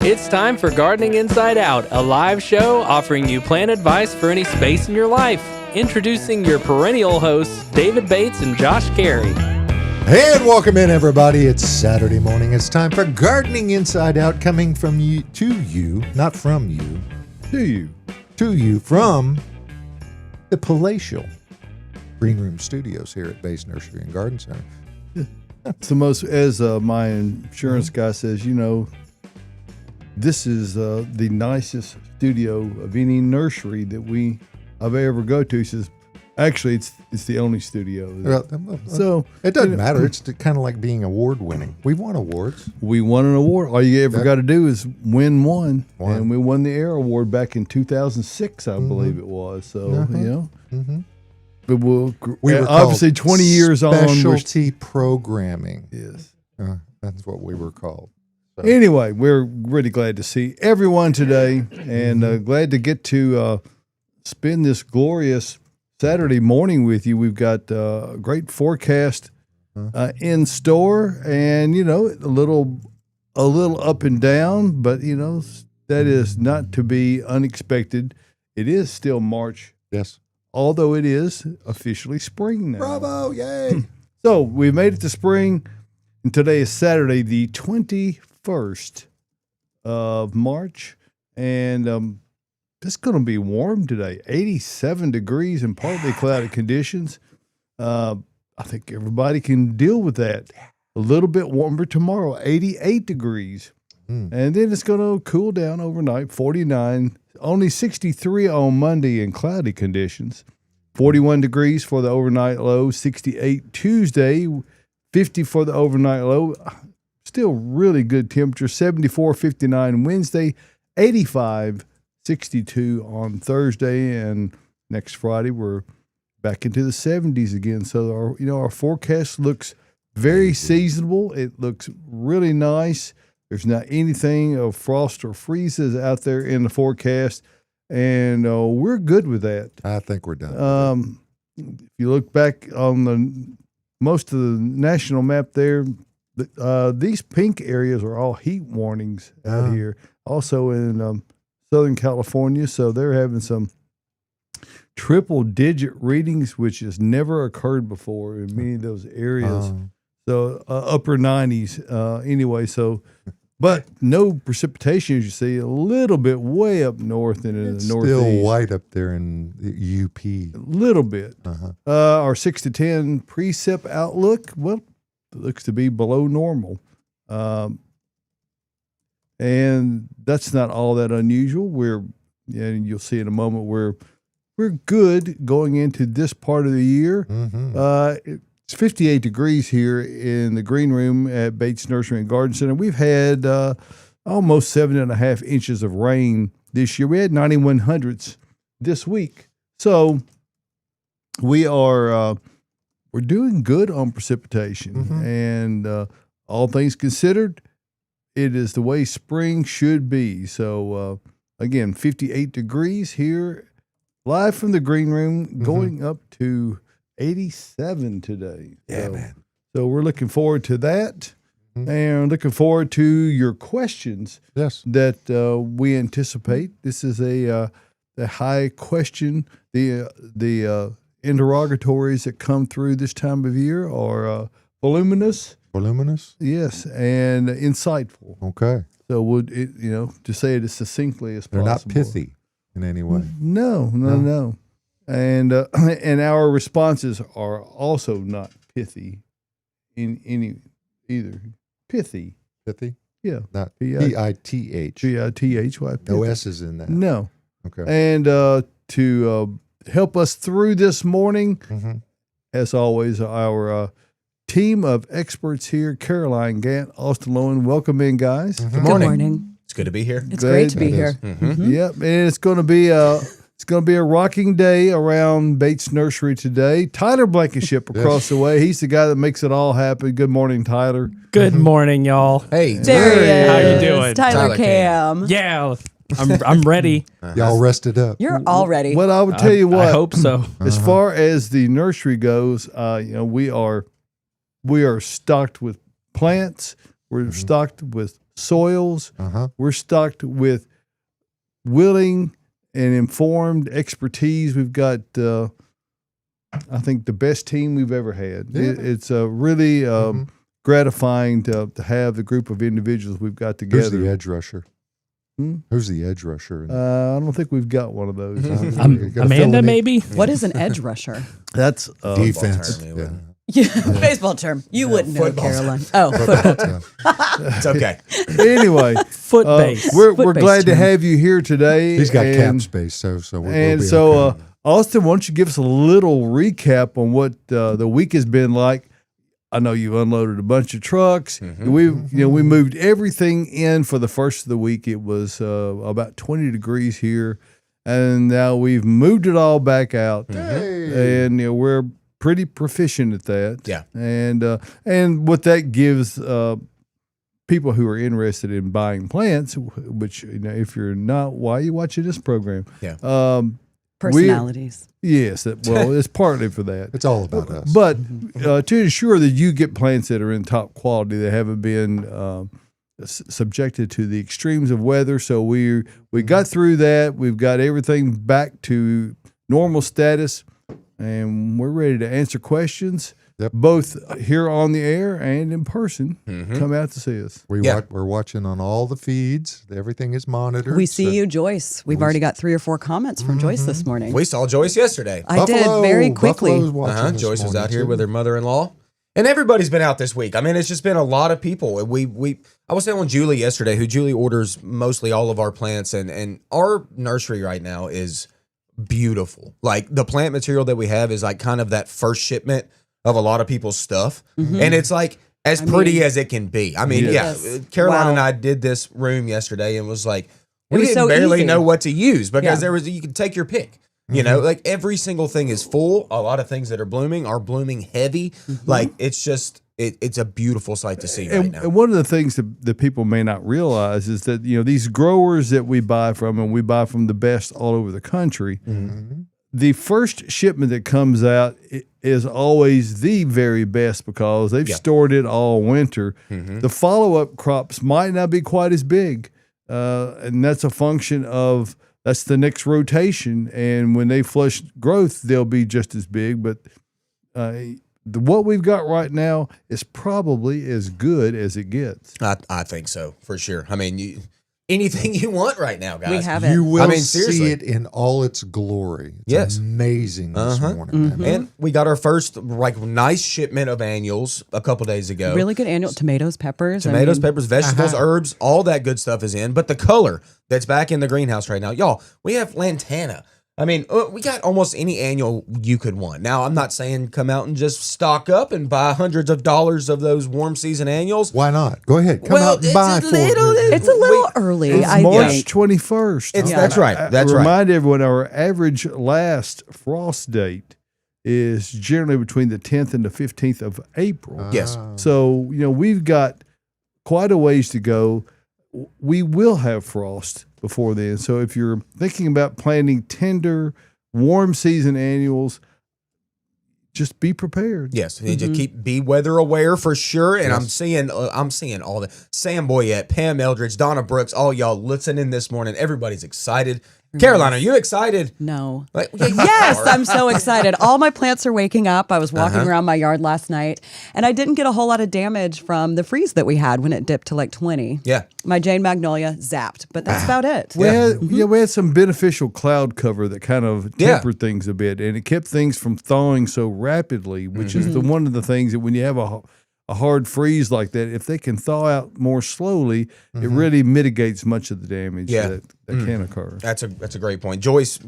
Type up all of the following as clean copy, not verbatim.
It's time for Gardening Inside Out, a live show offering you plant advice for any space in your life. Introducing your perennial hosts, David Bates and Josh Carey. Hey, and welcome in, everybody. It's Saturday morning. It's time for Gardening Inside Out, coming from you to you, not from you, to you from the palatial Green Room Studios here at Bates Nursery and Garden Center. It's the most, as my insurance guy says, this is the nicest studio of any nursery that I've ever go to. He says, actually, it's the only studio. So it doesn't matter. It's kind of like being award winning. We've won awards. We won an award. All you ever got to do is win one. And we won the Air Award back in 2006, I believe it was. So, But we were obviously 20 years on. Specialty programming. Yes. That's what we were called. So. Anyway, we're really glad to see everyone today and glad to get to spend this glorious Saturday morning with you. We've got a great forecast in store and, a little up and down, but, that is not to be unexpected. It is still March. Yes. Although it is officially spring now. Bravo, yay. So we've made it to spring, and today is Saturday, the 21st of March, and it's going to be warm today, 87 degrees and partly cloudy conditions. I think everybody can deal with that. A little bit warmer tomorrow, 88 degrees. And then it's going to cool down overnight, 49, only 63 on Monday in cloudy conditions, 41 degrees for the overnight low, 68 Tuesday, 50 for the overnight low. Still really good temperature, 74, 59 Wednesday, 85, 62 on Thursday, and next Friday we're back into the 70s again. So our forecast looks very seasonable. It looks really nice. There's not anything of frost or freezes out there in the forecast, and we're good with that. I think we're done. If you look back on most of the national map there, these pink areas are all heat warnings out here. Also in Southern California, so they're having some triple-digit readings, which has never occurred before in many of those areas. So upper 90s anyway. So. But no precipitation, as you see, a little bit way up north and in the northeast. Still white up there in the UP. A little bit. Our 6 to 10 precip outlook, well, it looks to be below normal. And that's not all that unusual. You'll see in a moment, we're good going into this part of the year. It's 58 degrees here in the green room at Bates Nursery and Garden Center. We've had almost 7.5 inches of rain this year. We had 91 hundredths this week. So we are we're doing good on precipitation. And all things considered, it is the way spring should be. So, again, 58 degrees here, live from the green room, going up to 87 today. Yeah, man. So we're looking forward to that, and looking forward to your questions. Yes. That we anticipate. This is a high question. The interrogatories that come through this time of year are voluminous. Voluminous? Yes, and insightful. Okay. So to say it as succinctly as possible. They're not pithy in any way. No. And our responses are also not pithy in any either. Pithy. Pithy? Yeah. Not P-I-T-H. P-I-T-H. Why pithy? No S's in that. No. Okay. And to help us through this morning, as always, our team of experts here, Caroline Gant, Austin Lowen. Welcome in, guys. Good morning. It's good to be here. It's great to be here. Yep, and it's going to be a rocking day around Bates Nursery today. Tyler Blankenship across the way. He's the guy that makes it all happen. Good morning, Tyler. Good morning, y'all. Hey, There he is. How you doing? Tyler Cam. Yeah, I'm ready. Y'all rested up. You're all ready. Well, I would tell you what. I hope so. As far as the nursery goes, we are stocked with plants. We're stocked with soils. We're stocked with willing and informed expertise. We've got, I think, the best team we've ever had. Yeah. It's really gratifying to have the group of individuals we've got together. Who's the edge rusher? Who's the edge rusher? I don't think we've got one of those. Amanda, maybe? What is an edge rusher? That's defense. term, Yeah, baseball term. You wouldn't know, football Caroline. Oh, football term. It's okay. Anyway, Foot base. we're Foot base glad to term. have you here today. He's got cap and, space, so we'll And be so, okay. Austin, why don't you give us a little recap on what the week has been like? I know you unloaded a bunch of trucks. We moved everything in for the first of the week. It was about 20 degrees here, and now we've moved it all back out. And we're pretty proficient at that. Yeah. And what that gives people who are interested in buying plants, which if you're not, why are you watching this program? Yeah. Personalities. Yes, it's partly for that. It's all about us. But to ensure that you get plants that are in top quality, that haven't been subjected to the extremes of weather. So we got through that. We've got everything back to normal status, and we're ready to answer questions. Yep. Both here on the air and in person. Come out to see us. We're watching on all the feeds. Everything is monitored. We see you, Joyce. We've already got 3 or 4 comments from Joyce this morning. We saw Joyce yesterday. I did very quickly. Buffalo's watching this Joyce was morning, out here too. with her mother-in-law. And everybody's been out this week. I mean, it's just been a lot of people. I was telling Julie yesterday, who Julie orders mostly all of our plants, and our nursery right now is beautiful. Like, the plant material that we have is like kind of that first shipment of a lot of people's stuff. And it's like as pretty as it can be. I mean, Yes. Caroline Wow. and I did this room yesterday and was like, we was didn't so barely easy. know what to use because Yeah. you could take your pick. You know, like every single thing is full. A lot of things that are blooming heavy. Like it's just, it's a beautiful sight to see right now. And one of the things that people may not realize is that, these growers that we buy from, and we buy from the best all over the country, the first shipment that comes out is always the very best because they've stored it all winter. The follow-up crops might not be quite as big, and that's a function of that's the next rotation. And when they flush growth, they'll be just as big. But what we've got right now is probably as good as it gets. I think so, for sure. I mean, anything you want right now, guys. We have it. You will seriously. see it in all its glory. It's Yes. amazing this morning. man. And we got our first nice shipment of annuals a couple days ago. Really good annual tomatoes, peppers. Tomatoes, peppers, vegetables, herbs, all that good stuff is in. But the color that's back in the greenhouse right now, y'all, we have lantana. I mean, we got almost any annual you could want. Now, I'm not saying come out and just stock up and buy hundreds of dollars of those warm season annuals. Why not? Go ahead. Come Well, out and it's buy a 400. little- It's a little early, It's I March think. 21st. That's right. That's right. Remind everyone our average last frost date is generally between the 10th and the 15th of April. Yes. So, we've got quite a ways to go. We will have frost before then. So if you're thinking about planting tender, warm season annuals, just be prepared. Yes, you need to be weather aware for sure. And I'm seeing all the Sam Boyette, Pam Eldridge, Donna Brooks, all y'all listening this morning. Everybody's excited. Caroline, are you excited? No. Yes, I'm so excited. All my plants are waking up. I was walking around my yard last night, and I didn't get a whole lot of damage from the freeze that we had when it dipped to like 20. Yeah. My Jane Magnolia zapped, but that's about it. We had some beneficial cloud cover that kind of tempered things a bit, and it kept things from thawing so rapidly, which is one of the things that when you have a hard freeze like that, if they can thaw out more slowly, it really mitigates much of the damage that can occur. That's a great point. Joyce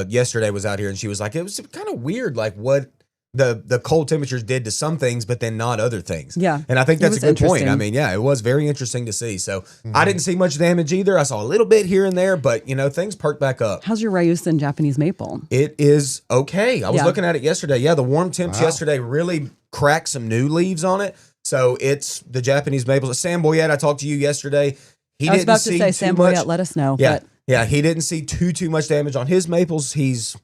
yesterday was out here and she was like, it was kind of weird, like what the cold temperatures did to some things, but then not other things. Yeah. And I think that's a was good point. I interesting. mean, yeah, it was very interesting to see. So I didn't see much damage either. I saw a little bit here and there, but things perked back up. How's your Ryusin Japanese maple? It is okay. I was Yeah. looking at it yesterday. Yeah, the warm temps yesterday really cracked some new leaves on it. So it's the Japanese maples. Sam Boyette, I talked to you yesterday. He I was didn't about see to say, too Sam much. Boyette, let us know. Yeah, But yeah, he didn't see too much damage on his maples. He's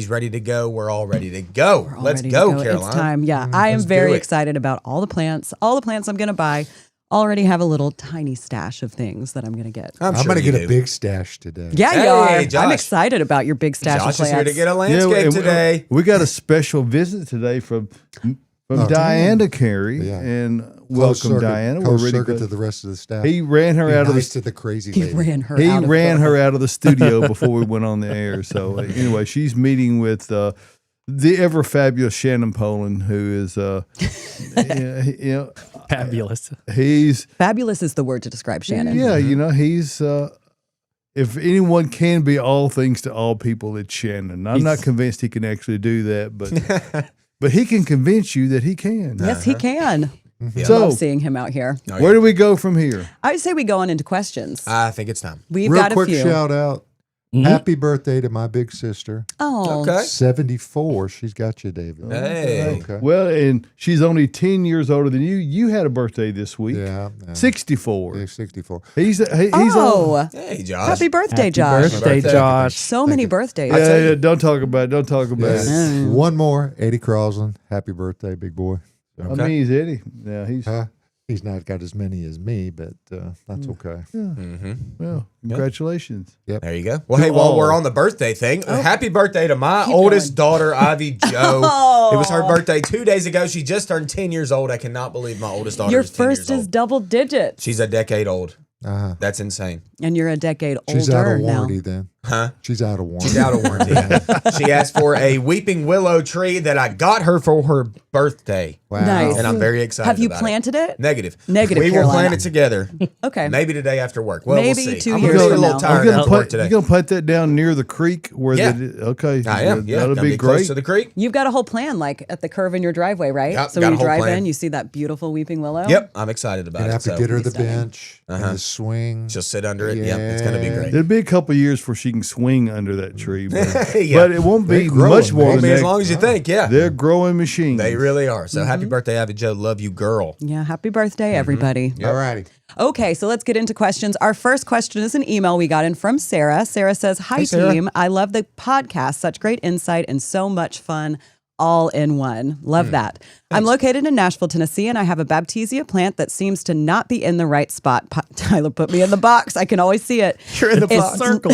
ready to go. We're all ready to go. we're all Let's ready go, to Caroline. It's time. Yeah, I am Let's do very it. excited about all the plants I'm going to buy, already have a little tiny stash of things that I'm going to get. I'm sure going to you get do. a big stash today. Yeah, Hey, you are. Josh. I'm excited about your big stash Josh of is here to plants. get a landscape and today. We got a special visit today from Oh, Diana Carey, Yeah. and Close welcome, circuit, Diana. We're close really circuit good. to the rest of the staff. He ran her Be out of nice the to the crazy He lady. ran her He out of ran the- her out of the studio before we went on the air. So anyway, she's meeting with the ever fabulous Shannon Poland, who is Fabulous. he's Fabulous is the word to describe Shannon. yeah, he's if anyone can be all things to all people, it's Shannon. I'm not convinced he can actually do that, but he can convince you that he can. Yes, he can. Yeah. I So love seeing him out here. Oh, where do we go from here? I would say we go on into questions. I think it's time. We've Real got a quick few. shout out. Mhm. Happy birthday to my big sister. Oh, Okay. 74. She's got you, David. Hey. Okay. Well, and she's only 10 years older than you. You had a birthday this week. Yeah. 64. Yeah, 64. He's old. oh. Hey, Josh. Happy birthday, Happy Josh. birthday, Birthday. Josh. So many birthdays. Yeah, tell you. yeah, don't talk about it. Don't talk about Yes. it. One more. Eddie Crosland. Happy birthday, big boy. I mean, he's Eddie. Yeah, he's He's not got as many as me, but that's Mm. okay. well. Congratulations. There you go. Well, hey, while we're on the birthday thing, happy birthday to my Keep oldest daughter, Ivy Joe. Oh. It was her birthday 2 days ago. She just turned 10 years old. I cannot believe my oldest daughter Your is 10 years first is old. double digits, She's a decade old. Uh-huh. That's insane. and you're a decade She's out older of now. warranty then. Huh? She's out of warranty. She's out of warranty. She asked for a weeping willow tree that I got her for her birthday. Wow. Nice. And I'm very excited Have you about planted it? Negative. Negative, We will Carolina. plant it together. Okay. Maybe today after work. Well, Maybe we'll see. 2 I'm years gonna be a from little now. tired after work today. You gonna put that down near the creek where Yeah. okay. I am. Yeah, that'll gonna be close great. to the creek. You've got a whole plan, like at the curve in your driveway, right? Yep, So got when a you whole drive plan. in, you see that beautiful weeping willow. Yep, I'm excited about Gonna it. have to So get her the stunning. bench and the swing. she'll sit under it. Yep, it's gonna be Yeah. great. It'll be a couple of years before she can swing under that tree, but, Yeah. but it won't be They're growing, much more man. Won't than be as that. long as you think. Yeah, They're growing machines. they really are. So Mm-hmm. happy birthday, Ivy Joe. Love you, girl. Yeah. Happy birthday, everybody. All righty. Okay, so let's get into questions. Our first question is an email we got in from Sarah. Sarah says, "Hi, Sarah. team. I love the podcast. Such great insight and so much fun all in one. Love that. I'm located in Nashville, Tennessee, and I have a Baptisia plant that seems to not be in the right spot. Tyler put me in the box. I can always see it. You're in the It's- Circle.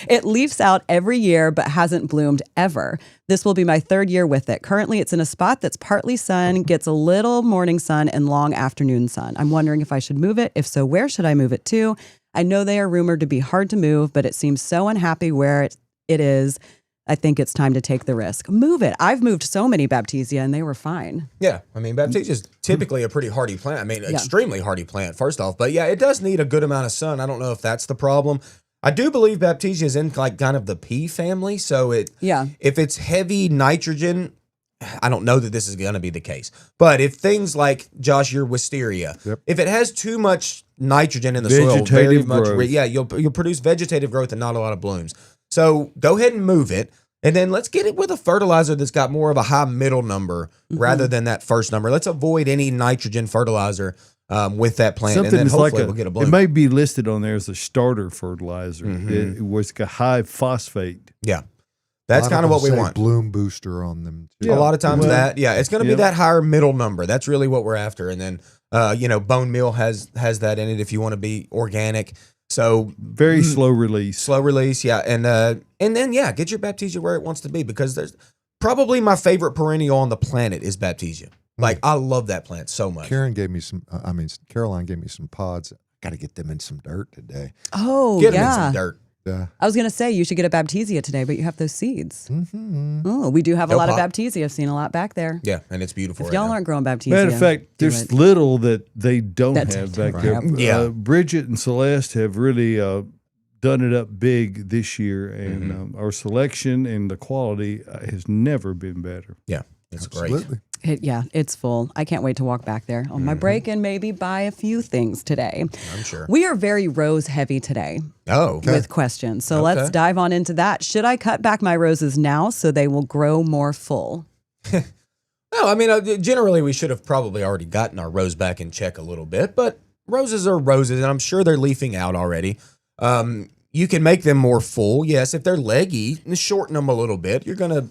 It leaves out every year but hasn't bloomed ever. This will be my third year with it. Currently, it's in a spot that's partly sun, gets a little morning sun and long afternoon sun. I'm wondering if I should move it. If so, where should I move it to? I know they are rumored to be hard to move, but it seems so unhappy where it is. I think it's time to take the risk. Move it. I've moved so many Baptisia and they were fine. Yeah, I mean, Baptisia is typically a pretty hardy plant. I mean, extremely hardy plant, first off. But yeah, it does need a good amount of sun. I don't know if that's the problem. I do believe Baptisia is in like kind of the pea family. So if it's heavy nitrogen, I don't know that this is going to be the case. But if things like, Josh, your wisteria, if it has too much nitrogen in the soil, very Vegetative much, growth. you'll produce vegetative growth and not a lot of blooms. So go ahead and move it. And then let's get it with a fertilizer that's got more of a high middle number rather than that first number. Let's avoid any nitrogen fertilizer with that plant. Something and then that's like hopefully we'll get a bloom. it may be listed on there as a starter fertilizer. Mm-hmm. It was a high phosphate. Yeah. That's A lot kind of them what we say want. Bloom booster on them. Too. A lot of times Well, it's going to be yeah. that higher middle number. That's really what we're after. And then, bone meal has that in it if you want to be organic. So Very slow release. slow release. Yeah. And then, get your Baptisia where it wants to be because there's probably my favorite perennial on the planet is Baptisia. Like I love that plant so much. Caroline gave me some pods. Got to get them in some dirt today. Oh, Get them in yeah. some dirt. Yeah. I was going to say you should get a Baptisia today, but you have those seeds. Mm-hmm. Oh, we do have a They'll lot of pop. Baptisia. I've seen a lot back there. Yeah. And it's beautiful. If right y'all now. aren't growing Baptisia, Matter of fact, do there's it. little that they don't That's have right. back there. Yeah. Bridget and Celeste have really done it up big this year, and our selection and the quality has never been better. Yeah. It's great. Absolutely. It's full. I can't wait to walk back there on my break and maybe buy a few things today. I'm sure. We are very rose heavy today Oh, with questions. So let's dive on into that. Should I cut back my roses now so they will grow more full? no, I mean, generally we should have probably already gotten our rose back in check a little bit, but roses are roses and I'm sure they're leafing out already. You can make them more full. Yes, if they're leggy, shorten them a little bit. You're going to,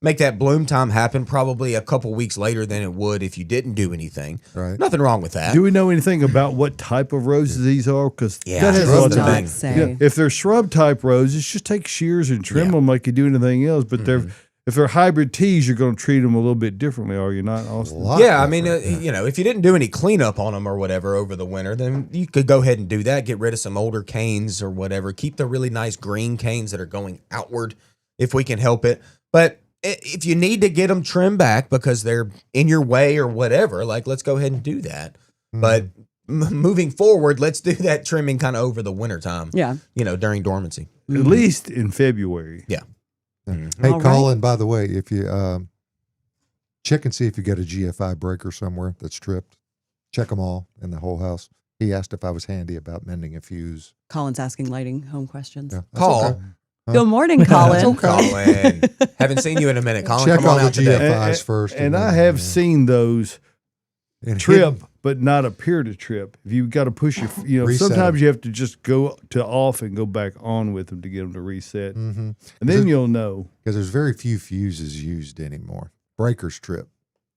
make that bloom time happen probably a couple weeks later than it would if you didn't do anything. Right. Nothing wrong with that. Do we know anything about what type of roses these are? Because Yeah, that has shrub a lot Does to type. not do. say. Yeah, if they're shrub type roses, just take shears and trim Yeah. them like you do anything else. But if they're hybrid teas, you're going to treat them a little bit differently, are you not, Austin? Lot Yeah, I mean, different. you know, if you didn't do any cleanup on them or whatever over the winter, then you could go ahead and do that. Get rid of some older canes or whatever. Keep the really nice green canes that are going outward if we can help it. But if you need to get them trimmed back because they're in your way or whatever, like let's go ahead and do that. But moving forward, let's do that trimming kind of over the winter time. Yeah. You know, during dormancy. At least in February. Yeah. Hey, All Colin, by the way, if you check and see if you got a GFI breaker somewhere that's tripped, check them all in the whole house. He asked if I was handy about mending a fuse. Colin's asking lighting home questions. Yeah, that's Call. okay. Good morning, Colin. Colin. Haven't seen you in a minute. Colin, Check come on all out the today. GFIs first. And then, I have yeah. seen those And trip, but not appear to trip. If you've got to push your, Reset sometimes them. you have to just go to off and go back on with them to get them to reset. Mm-hmm. And then you'll know. Because there's very few fuses used anymore. Breakers trip.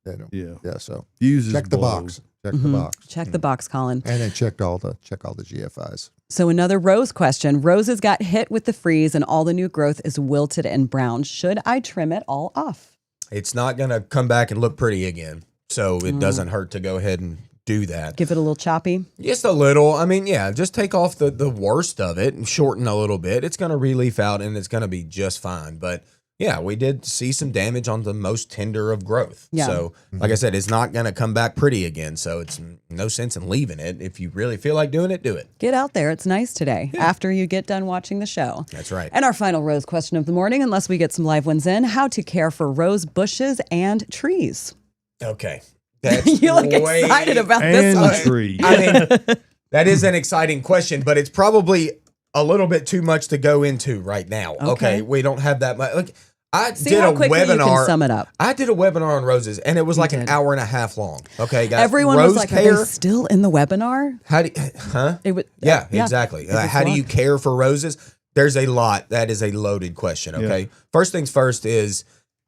They don't. Yeah. Yeah. So Fuses check the blow. box. Check the box. Check the box, Colin. And then check all the GFIs. So another rose question. Roses got hit with the freeze and all the new growth is wilted and brown. Should I trim it all off? It's not going to come back and look pretty again. So it doesn't hurt to go ahead and do that. Give it a little choppy. Just a little. I mean, yeah, just take off the worst of it and shorten a little bit. It's going to re-leaf out and it's going to be just fine. But yeah, we did see some damage on the most tender of growth. Yeah. So like I said, it's not going to come back pretty again. So it's no sense in leaving it. If you really feel like doing it, do it. Get out there. It's nice today after you get done watching the show. That's right. And our final rose question of the morning, unless we get some live ones in, how to care for rose bushes and trees. Okay. That's You look way- excited about this And one. tree. I mean, that is an exciting question, but it's probably a little bit too much to go into right now. Okay, we don't have that much. Look, I See did how a quickly you can webinar. sum it up. I did a webinar on roses, and it was like an did. hour and a half long. Okay, guys. Everyone Rose was like, are care. they still in the webinar? How do you, huh? It would, Yeah, exactly. It was How do you long. care for roses? There's a lot. That is a loaded question. Okay. First things first is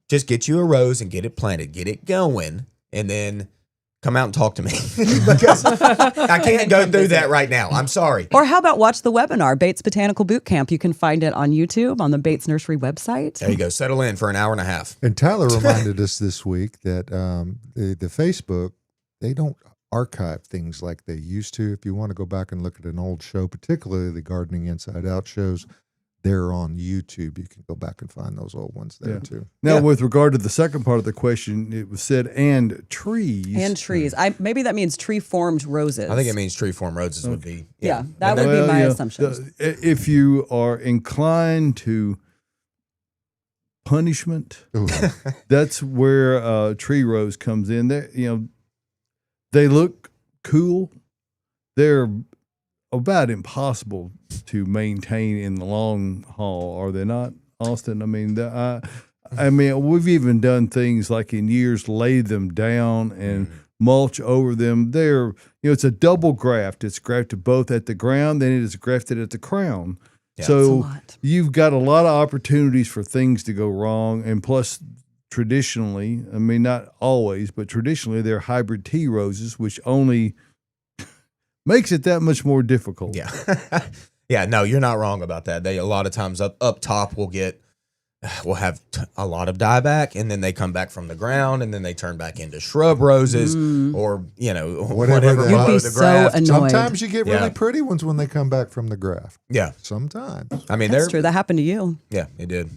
just get you a rose and get it planted, get it going, and then come out and talk to me because I can't go through that right now. I'm sorry. Or how about watch the webinar, Bates Botanical Boot Camp? You can find it on YouTube on the Bates Nursery website. There you go. Settle in for an hour and a half. And Tyler reminded us this week that the Facebook, they don't archive things like they used to. If you want to go back and look at an old show, particularly the Gardening Inside Out shows, they're on YouTube. You can go back and find those old ones there too. Now, Yeah. with regard to the second part of the question, it was said, and trees. And trees. Maybe that means tree-formed roses. I think it means tree form roses would be. Yeah, that would be my assumption. If you are inclined to punishment, Ooh. that's where tree rose comes in. They look cool. They're about impossible to maintain in the long haul, are they not, Austin? I mean, we've even done things like in years lay them down and mulch over them. They're, it's a double graft. It's grafted both at the ground, then it is grafted at the crown. Yeah. So That's a lot. you've got a lot of opportunities for things to go wrong, and plus. Traditionally, I mean, not always, but traditionally, they're hybrid tea roses, which only makes it that much more difficult. Yeah. Yeah. No, you're not wrong about that. They a lot of times up top will have a lot of dieback, and then they come back from the ground, and then they turn back into shrub roses or whatever they You'd are. be below the so graft. annoyed. Sometimes you get Yeah. really pretty ones when they come back from the graft. Yeah. Sometimes. I mean, That's they're true. That happened to you. Yeah, it did.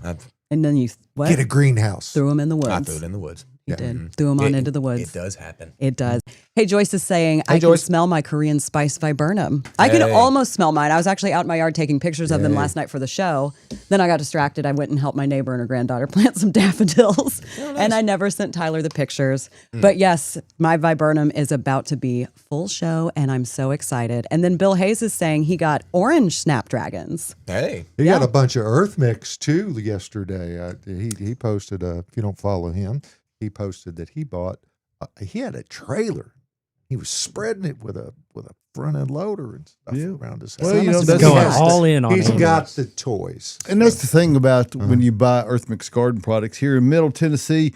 And then you Get a greenhouse. threw them in the woods. I threw it in the woods. You did. Threw them on into the woods. It does happen. It does. Hey, Joyce is saying, I Joyce. can smell my Korean spice viburnum. I can Hey. almost smell mine. I was actually out in my yard taking pictures of them last night for the show. Then I got distracted. I went and helped my neighbor and her granddaughter plant some daffodils. And I never sent Tyler the pictures. But yes, my viburnum is about to be full show, and I'm so excited. And then Bill Hayes is saying he got orange snapdragons. Hey. He Yeah. got a bunch of earth mix too yesterday. He posted, if you don't follow him, he posted that he bought, he had a trailer. He was spreading it with a front end loader and stuff Yeah. around his house. Well, you know, He's that's going the- all in on He's it. got the toys. And that's the thing about when you buy Earth Mix Garden products here in Middle Tennessee,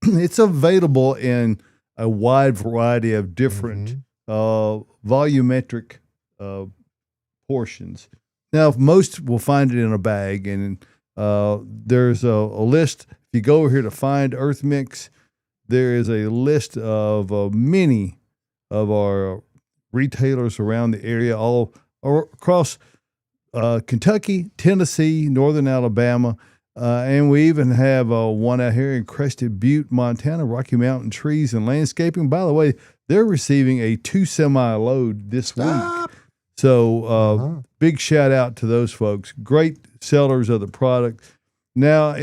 it's available in a wide variety of different volumetric portions. Now, most will find it in a bag, and there's a list. If you go over here to find Earth Mix, there is a list of many of our retailers around the area, all across Kentucky, Tennessee, northern Alabama, and we even have one out here in Crested Butte, Montana, Rocky Mountain Trees and Landscaping. By the way, they're receiving a 2 semi load this week. So big shout out to those folks. Great sellers of the product. Now,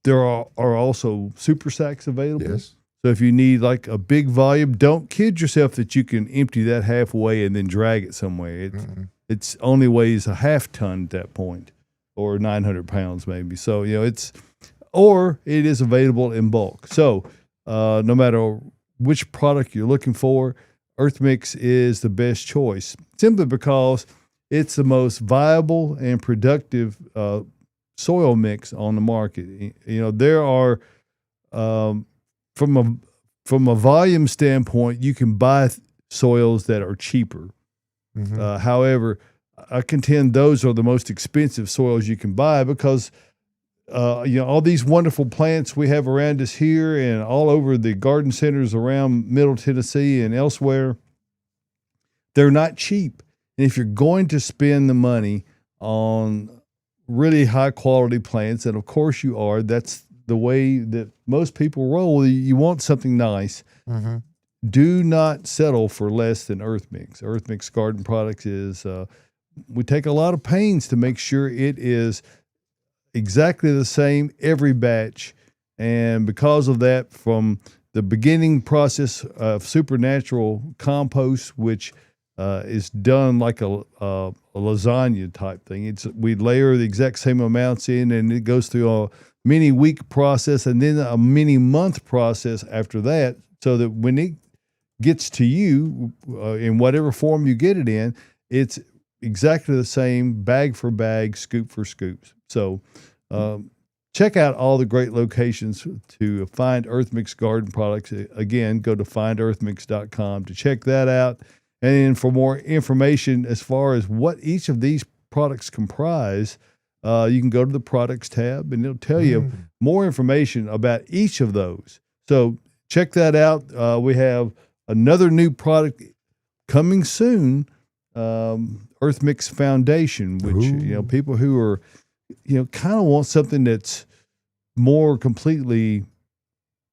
there are also super sacks available. Yes. So if you need like a big volume, don't kid yourself that you can empty that halfway and then drag it somewhere. It's only weighs a half ton at that point, or 900 pounds maybe. So, you know, it is available in bulk. So no matter which product you're looking for, Earth Mix is the best choice, simply because it's the most viable and productive soil mix on the market. You know, there are from a volume standpoint, you can buy soils that are cheaper. However, I contend those are the most expensive soils you can buy because you know, all these wonderful plants we have around us here and all over the garden centers around Middle Tennessee and elsewhere, they're not cheap. And if you're going to spend the money on really high quality plants, and of course you are, that's the way that most people roll. You want something nice. Do not settle for less than Earth Mix. Earth Mix Garden Products is, we take a lot of pains to make sure it is exactly the same every batch. And because of that, from the beginning process of supernatural compost, which is done like a lasagna type thing. We layer the exact same amounts in, and it goes through a many week process and then a many month process after that, so that when it gets to you in whatever form you get it in, it's exactly the same bag for bag, scoop for scoops. So check out all the great locations to find Earth Mix Garden Products. Again, go to findearthmix.com to check that out. And then for more information as far as what each of these products comprise, you can go to the products tab and it'll tell you more information about each of those. So check that out. We have another new product coming soon, Earth Mix Foundation, which, you know, people who are, you know, kind of want something that's more completely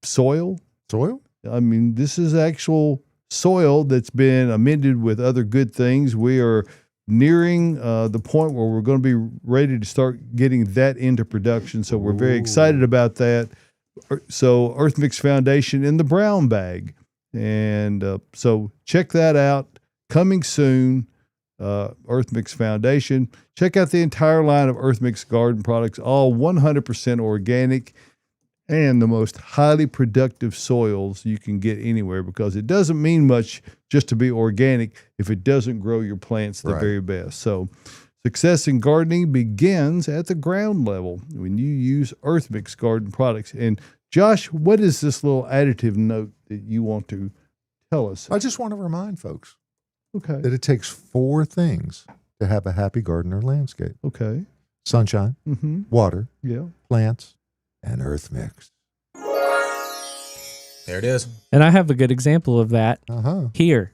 soil. Soil? I mean, this is actual soil that's been amended with other good things. We are nearing the point where we're going to be ready to start getting that into production. So we're very excited about that. So Earth Mix Foundation in the brown bag. And so check that out. Coming soon, Earth Mix Foundation. Check out the entire line of Earth Mix Garden Products, all 100% organic and the most highly productive soils you can get anywhere, because it doesn't mean much just to be organic if it doesn't grow your plants the very best. So success in gardening begins at the ground level when you use Earth Mix Garden Products. And Josh, what is this little additive note that you want to tell us? I just want to remind folks Okay. that it takes 4 things to have a happy garden or landscape: Okay. sunshine, Mm-hmm. water, Yeah. plants, and Earth Mix. There it is. And I have a good example of that here.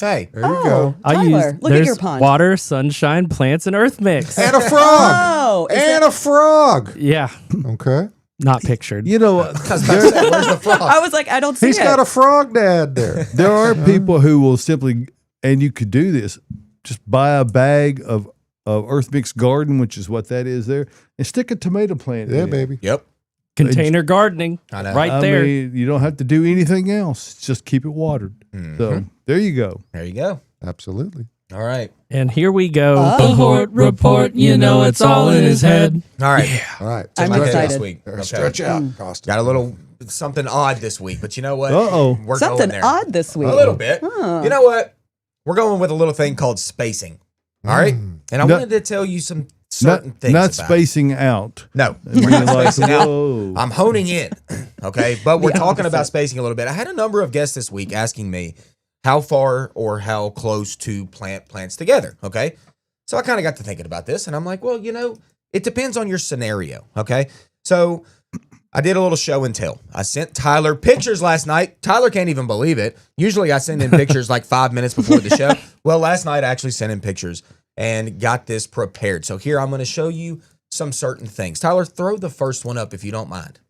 Hey, There you go. I Tyler, use look at there's your pond. water, sunshine, plants, and Earth Mix. And a frog. Oh, is And that- a frog. Yeah, Okay. not pictured. You know, where's the frog? I was like, I don't see He's it. got a frog dad there. there are people who will simply, and you could do this, just buy a bag of Earth Mix Garden, which is what that is there, and stick a tomato plant in Yeah, it. baby. Yep. Container gardening, I know. right I there. mean, you don't have to do anything else. Just keep it watered. So there you go. There you go. Absolutely. All right. And here we go. Oh. Report, you know it's all in his head. All right. All right. I'm Like excited. Last week. Okay. Stretch out, Costa. Got a little something odd this week, but you know what? Uh-oh. We're Something going there. odd this week. A little bit. You know what? We're going with a little thing called spacing. All right? And I wanted to tell you some certain things Not about spacing out. it. No. And We're you're not like, spacing out. whoa. I'm honing in. Okay? But we're The talking about opposite. spacing a little bit. I had a number of guests this week asking me how far or how close to plant plants together. Okay? So I kind of got to thinking about this, and I'm like, well, you know, it depends on your scenario. Okay? So I did a little show and tell. I sent Tyler pictures last night. Tyler can't even believe it. Usually I send in pictures like 5 minutes before the show. Well, last night I actually sent in pictures and got this prepared. So here I'm going to show you some certain things. Tyler, throw the first one up if you don't mind.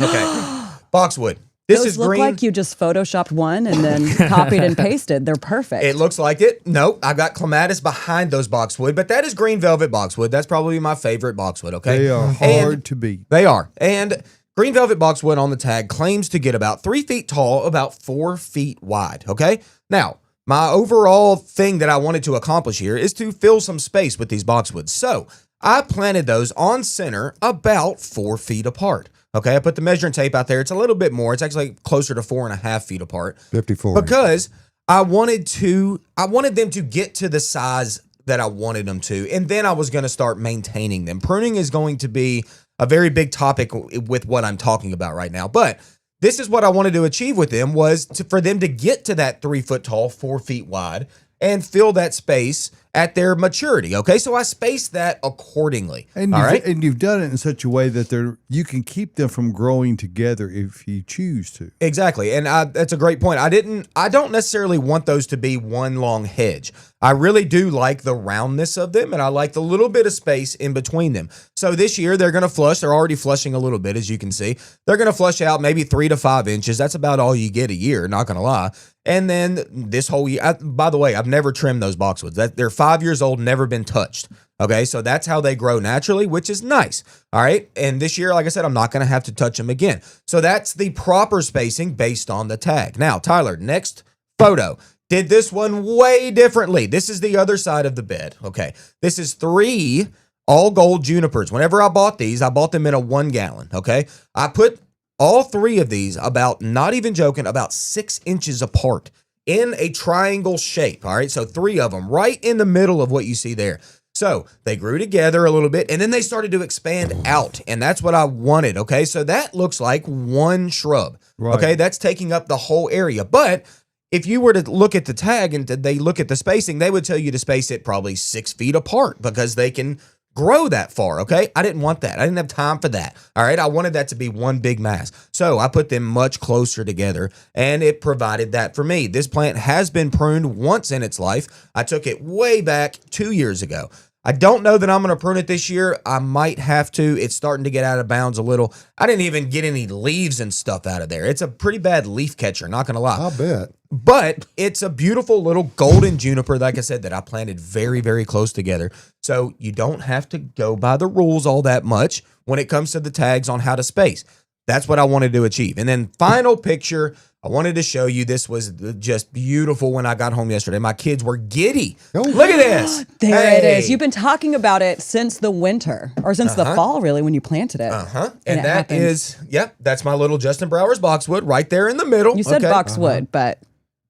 Okay. Boxwood. This Those is look green. like you just photoshopped one and then copied and pasted. They're perfect. It looks like it. Nope. I got clematis behind those boxwood, but that is green velvet boxwood. That's probably my favorite boxwood. Okay. They are And hard to beat. They are. And green velvet boxwood on the tag claims to get about 3 feet tall, about 4 feet wide. Okay. Now, my overall thing that I wanted to accomplish here is to fill some space with these boxwoods. So I planted those on center about 4 feet apart. Okay. I put the measuring tape out there. It's a little bit more. It's actually closer to 4.5 feet apart. 54. Because I wanted them to get to the size that I wanted them to, and then I was going to start maintaining them. Pruning is going to be a very big topic with what I'm talking about right now, but this is what I wanted to achieve with them was for them to get to that 3 foot tall, 4 feet wide, and fill that space at their maturity. Okay, so I spaced that accordingly. And all you've, right. and you've done it in such a way that you can keep them from growing together if you choose to. Exactly. And that's a great point. I don't necessarily want those to be one long hedge. I really do like the roundness of them, and I like the little bit of space in between them. So this year they're going to flush. They're already flushing a little bit, as you can see. They're going to flush out maybe 3 to 5 inches. That's about all you get a year, not going to lie. And then this whole year, by the way, I've never trimmed those boxwoods. They're 5 years old, never been touched. Okay, so that's how they grow naturally, which is nice. All right, and this year, like I said, I'm not going to have to touch them again. So that's the proper spacing based on the tag. Now, Tyler, next photo. Did this one way differently. This is the other side of the bed. Okay, this is 3 all gold junipers. Whenever I bought these, I bought them in a 1 gallon. Okay, I put all 3 of these about, not even joking, about 6 inches apart in a triangle shape. All right, so 3 of them right in the middle of what you see there. So they grew together a little bit and then they started to expand out, and that's what I wanted. Okay, so that looks like 1 shrub. Right. Okay, that's taking up the whole area. But if you were to look at the tag and they look at the spacing, they would tell you to space it probably 6 feet apart because they can grow that far. Okay, I didn't want that. I didn't have time for that. All right, I wanted that to be one big mass. So I put them much closer together, and it provided that for me. This plant has been pruned once in its life. I took it way back 2 years ago. I don't know that I'm going to prune it this year. I might have to. It's starting to get out of bounds a little. I didn't even get any leaves and stuff out of there. It's a pretty bad leaf catcher, not going to lie. I'll bet. But it's a beautiful little golden juniper, like I said, that I planted very, very close together. So you don't have to go by the rules all that much when it comes to the tags on how to space. That's what I wanted to achieve. And then final picture, I wanted to show you. This was just beautiful when I got home yesterday. My kids were giddy. Oh. Look at this. There it is. Hey. You've been talking about it since the winter or since the fall, really, when you planted it. Uh-huh. And And it that happened. is, yep, that's my little Justin Brower's boxwood right there in the middle. You said okay? boxwood, but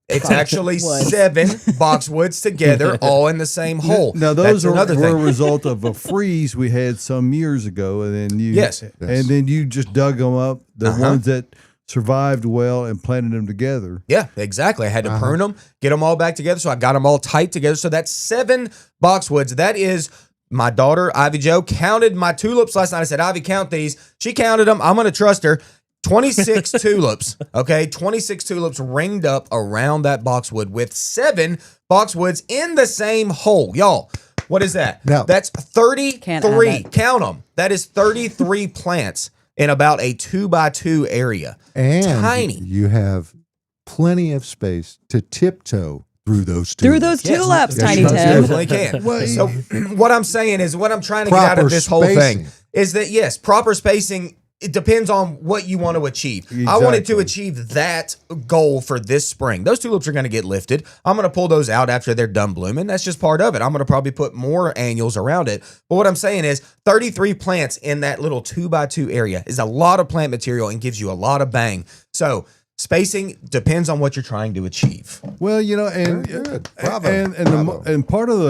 It's actually Wood. 7 boxwoods together, all in the same hole. Now That's those were another a thing. result of a freeze we had some years ago, and then you Yes. and then you just dug them up, the Uh-huh. ones that survived well, and planted them together. Yeah, exactly. I had to prune them, get them all back together. So I got them all tight together. So that's 7 boxwoods. That is my daughter, Ivy Jo, counted my tulips last night. I said, Ivy, count these. She counted them. I'm going to trust her. 26 tulips. Okay. 26 tulips ringed up around that boxwood with 7 boxwoods in the same hole. Y'all, what is that? Now- That's Can't have 33. it. Count them. That is 33 plants in about a 2x2 area. And Tiny. you have plenty of space to tiptoe through those two. through those Yes. tulips, Yes, Tiny you Tim. Definitely can. Well, So what I'm saying is, what I'm trying to get out Proper of this whole spacing. thing is that, yes, proper spacing it depends on what you want to achieve. I Exactly. wanted to achieve that goal for this spring. Those tulips are going to get lifted. I'm going to pull those out after they're done blooming. That's just part of it. I'm going to probably put more annuals around it. But what I'm saying is 33 plants in that little 2x2 area is a lot of plant material and gives you a lot of bang. So spacing depends on what you're trying to achieve. Well, you know, and Very good. Bravo. and part of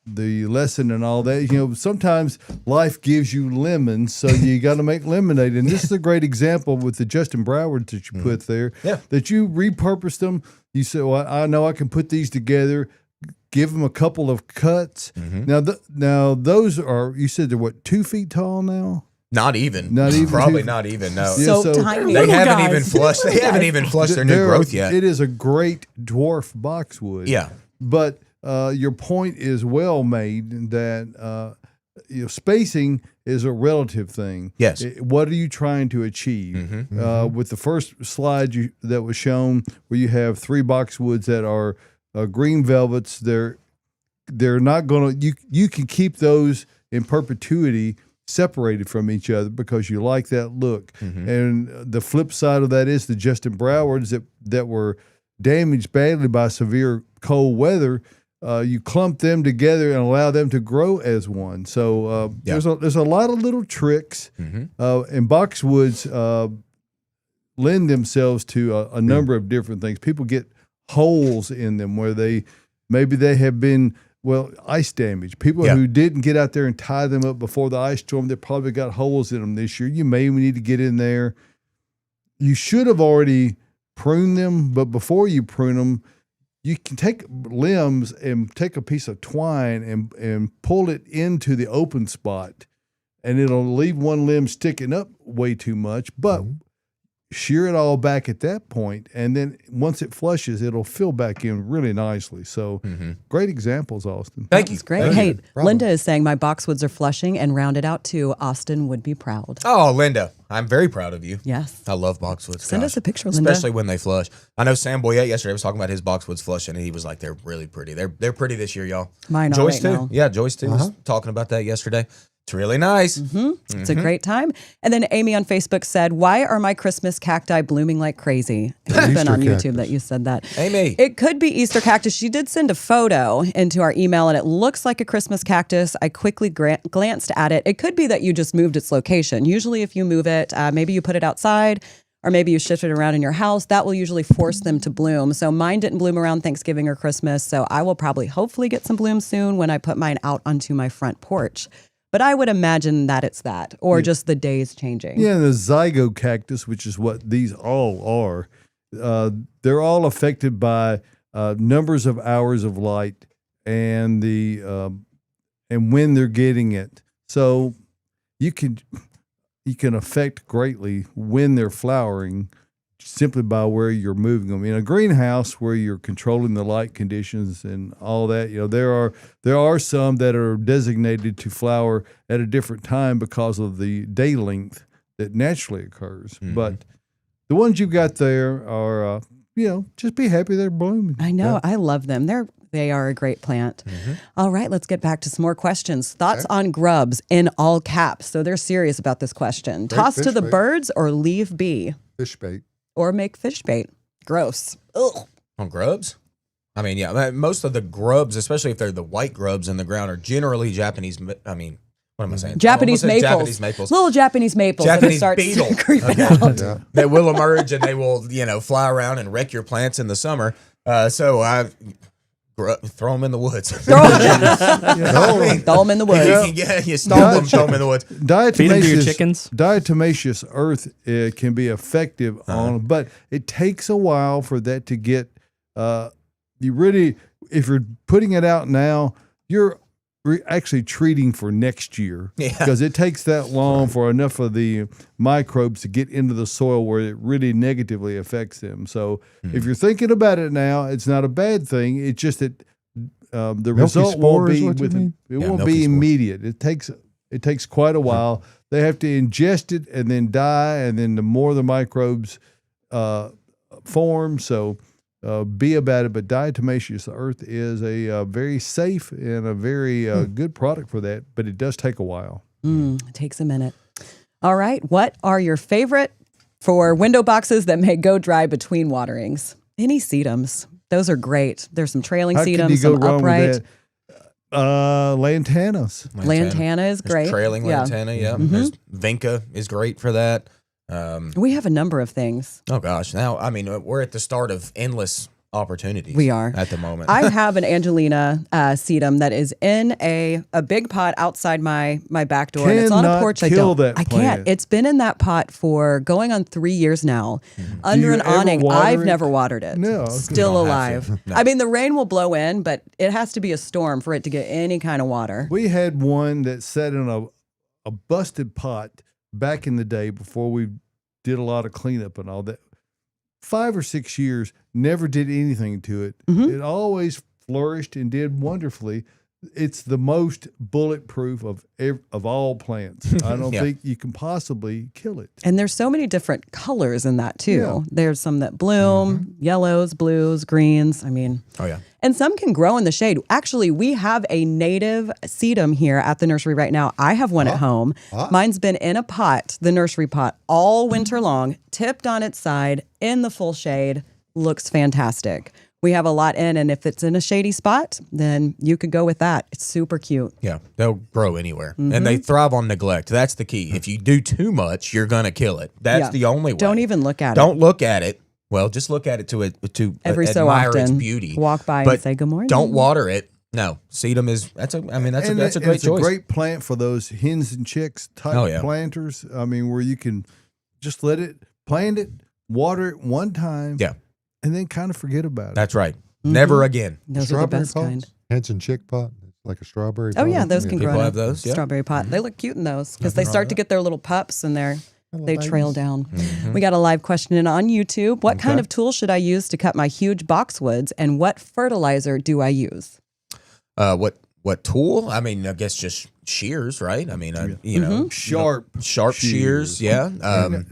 the lesson and all that, you know, sometimes life gives you lemons, so you got to make lemonade. And this is a great example with the Justin Browards that you put there. Yeah. That you repurposed them. You said, "Well, I know I can put these together." Give them a couple of cuts. Now those are, you said they're what, 2 feet tall now? Not even. Probably not even. No. Yeah, So tiny. They Little haven't guys. even flushed. They haven't even flushed their new They're- growth yet. It is a great dwarf boxwood. Yeah. But your point is well made that you know, spacing is a relative thing. Yes. What are you trying to achieve? With the first slide that was shown, where you have 3 boxwoods that are green velvets, they're not going to. You can keep those in perpetuity, separated from each other because you like that look. And the flip side of that is the Justin Browards that were damaged badly by severe cold weather. You clump them together and allow them to grow as one. So there's a lot of little tricks, and boxwoods lend themselves to a number of different things. People get holes in them where they have been ice damage. People who didn't get out there and tie them up before the ice storm, they probably got holes in them this year. You may need to get in there. You should have already pruned them, but before you prune them, you can take limbs and take a piece of twine and pull it into the open spot, and it'll leave one limb sticking up way too much, but shear it all back at that point, and then once it flushes, it'll fill back in really nicely. So great examples, Austin. Thank you. It's great. Thank Hey, you. Bravo. Linda is saying my boxwoods are flushing and rounded out too. Austin would be proud. Oh, Linda, I'm very proud of you. Yes. I love boxwoods. Send Gosh. us a picture, Linda. Especially when they flush. I know Sam Boyette yesterday was talking about his boxwoods flushing, and he was like, "They're really pretty. They're pretty this year, y'all." Mine are Joyce right too. now. Yeah, Joyce too was talking about that yesterday. It's really nice. It's a great time. And then Amy on Facebook said, "Why are my Christmas cacti blooming like crazy?" It's been Easter on YouTube cactus. that you said that. Amy. It could be Easter cactus. She did send a photo into our email, and it looks like a Christmas cactus. I quickly glanced at it. It could be that you just moved its location. Usually, if you move it, maybe you put it outside, or maybe you shift it around in your house. That will usually force them to bloom. So mine didn't bloom around Thanksgiving or Christmas. So I will probably, hopefully, get some bloom soon when I put mine out onto my front porch. But I would imagine that it's that, or just the days changing. Yeah, and the zygo cactus, which is what these all are, they're all affected by numbers of hours of light and and when they're getting it. So you can affect greatly when they're flowering simply by where you're moving them. In a greenhouse where you're controlling the light conditions and all that, you know, there are some that are designated to flower at a different time because of the day length that naturally occurs. But the ones you've got there are, just be happy they're blooming. I know. I love them. They are a great plant. All right, let's get back to some more questions. Thoughts on grubs in all caps. So they're serious about this question. Toss to fish the bait. birds or leave be, Fish bait. or make fish bait. Gross. Ugh. On grubs? I mean, yeah, most of the grubs, especially if they're the white grubs in the ground, are generally Japanese. I mean, what am I saying? Japanese I almost said maples. Japanese maples. Little Japanese maples. that Japanese starts beetle. creeping Okay. out. Yeah. They will emerge and they will, fly around and wreck your plants in the summer. So I throw them in the woods. Throw them in the woods. You stomp them, throw them in the woods. Feed them to your Diatomaceous chickens. diatomaceous earth can be effective on, but it takes a while for that to get. If you're putting it out now, you're actually treating for next year because it takes that long for enough of the microbes to get into the soil where it really negatively affects them. So if you're thinking about it now, it's not a bad thing. It's just that the result won't spore is be what you mean? it Yeah, won't milky be spore. immediate. It takes quite a while. They have to ingest it and then die, and then the more the microbes form. So be about it. But diatomaceous earth is a very safe and a very good product for that, but it does take a while. It takes a minute. All right. What are your favorite for window boxes that may go dry between waterings? Any sedums. Those are great. There's some trailing How can you sedums, go some wrong upright. with that? Lantanas. Lantana is There's great. trailing Yeah. lantana, yeah. There's Vinca is great for that. We have a number of things. Oh gosh, now I mean we're at the start of endless opportunities. We are. at the moment. I have an Angelina sedum that is in a big pot outside my back door. And it's on a Cannot porch. kill I that can't. plant. It's been in that pot for going on 3 years now. Under you an ever awning. water I've it? never watered it. No. Still You don't have alive. to. No. I mean, the rain will blow in, but it has to be a storm for it to get any kind of water. We had one that sat in a busted pot back in the day before we did a lot of cleanup and all that. 5 or 6 years, never did anything to it. It always flourished and did wonderfully. It's the most bulletproof of all plants. I don't Yeah. think you can possibly kill it. And there's so many different colors in that too. Yeah. There's some that bloom, yellows, blues, greens. I mean, oh yeah. and some can grow in the shade. Actually, we have a native sedum here at the nursery right now. I have one at home. Mine's been in a pot, the nursery pot, all winter long, tipped on its side in the full shade. Looks fantastic. We have a lot in, and if it's in a shady spot, then you could go with that. It's super cute. Yeah, they'll grow anywhere, and they thrive on neglect. That's the key. If you do too much, you're gonna kill it. That's Yeah. the only way. Don't even look at it. Don't look at it. Well, just look at it to Every so admire its often, beauty. walk by and But say good morning. Don't water it. No, sedum is that's a great it's choice. a great plant for those hens and chicks type Oh, yeah. planters. I mean, where you can just plant it, water it one time, Yeah, and then kind of forget about it. that's right. Never again. Those are the Strawberry best pots? kind. Hens and chick pot, like a strawberry. Oh pot. yeah, those can People grow in have a those, yeah. strawberry pot. They look cute in those because they start to get their little pups and they trail down. Mm-hmm. We got a live question in on YouTube. What kind of tool should I use to cut my huge boxwoods, and what fertilizer do I use? What tool? I mean, I guess just shears, right? I mean, you know, Sharp shears. Yeah.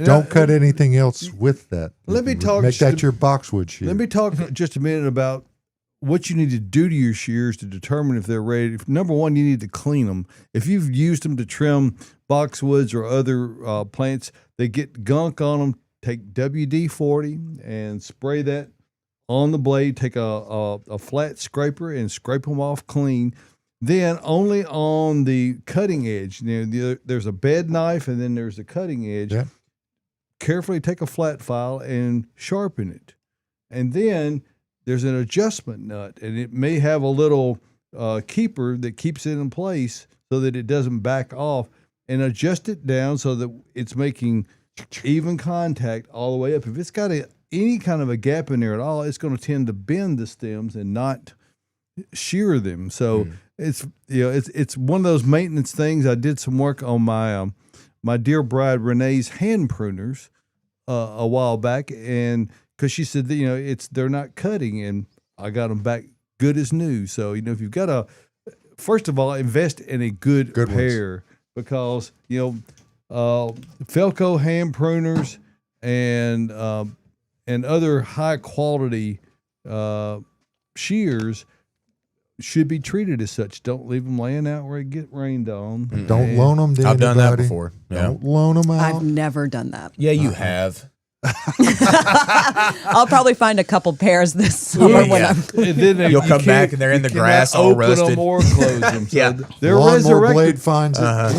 Don't cut anything else with that. Let me talk Make just that a- your boxwood shear. Let me talk just a minute about what you need to do to your shears to determine if they're ready. Number one, you need to clean them. If you've used them to trim boxwoods or other plants, they get gunk on them. Take WD-40 and spray that on the blade. Take a flat scraper and scrape them off clean. Then only on the cutting edge. You know, there's a bed knife and then there's the cutting edge. Yeah. Carefully take a flat file and sharpen it. And then there's an adjustment nut, and it may have a little keeper that keeps it in place so that it doesn't back off, and adjust it down so that it's making even contact all the way up. If it's got any kind of a gap in there at all, it's going to tend to bend the stems and not shear them. So it's one of those maintenance things. I did some work on my my dear bride Renee's hand pruners a while back, and because she said that, they're not cutting, and I got them back good as new. So if you've got first of all, invest in a good pair, because Felco hand pruners and other high quality shears should be treated as such. Don't leave them laying out where it get rained on. Don't loan them to I've done that anybody. before. Yeah. Don't loan them out. I've never done that. Yeah, you have. I'll probably find a couple pairs this summer when Yeah. I'm. And then You'll you come back can't- and they're in the you grass cannot all open rusted. them or close them. So Yeah. they're Lawnmower resurrected. blade finds it. I've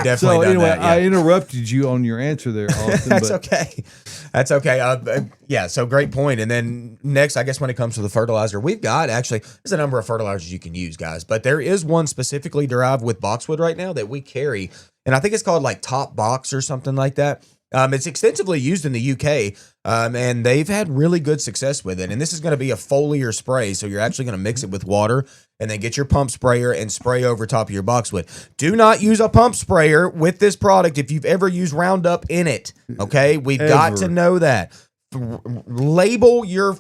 definitely So done anyway, that. Yeah. I interrupted you on your answer there, Austin. That's but okay. That's okay. Yeah, so great point. And then next, I guess when it comes to the fertilizer, we've got there's a number of fertilizers you can use, guys, but there is one specifically derived with boxwood right now that we carry, and I think it's called like Top Box or something like that. It's extensively used in the UK, and they've had really good success with it. And this is going to be a foliar spray, so you're actually going to mix it with water and then get your pump sprayer and spray over top of your boxwood. Do not use a pump sprayer with this product if you've ever used Roundup in it, okay? We've got to know that. Label your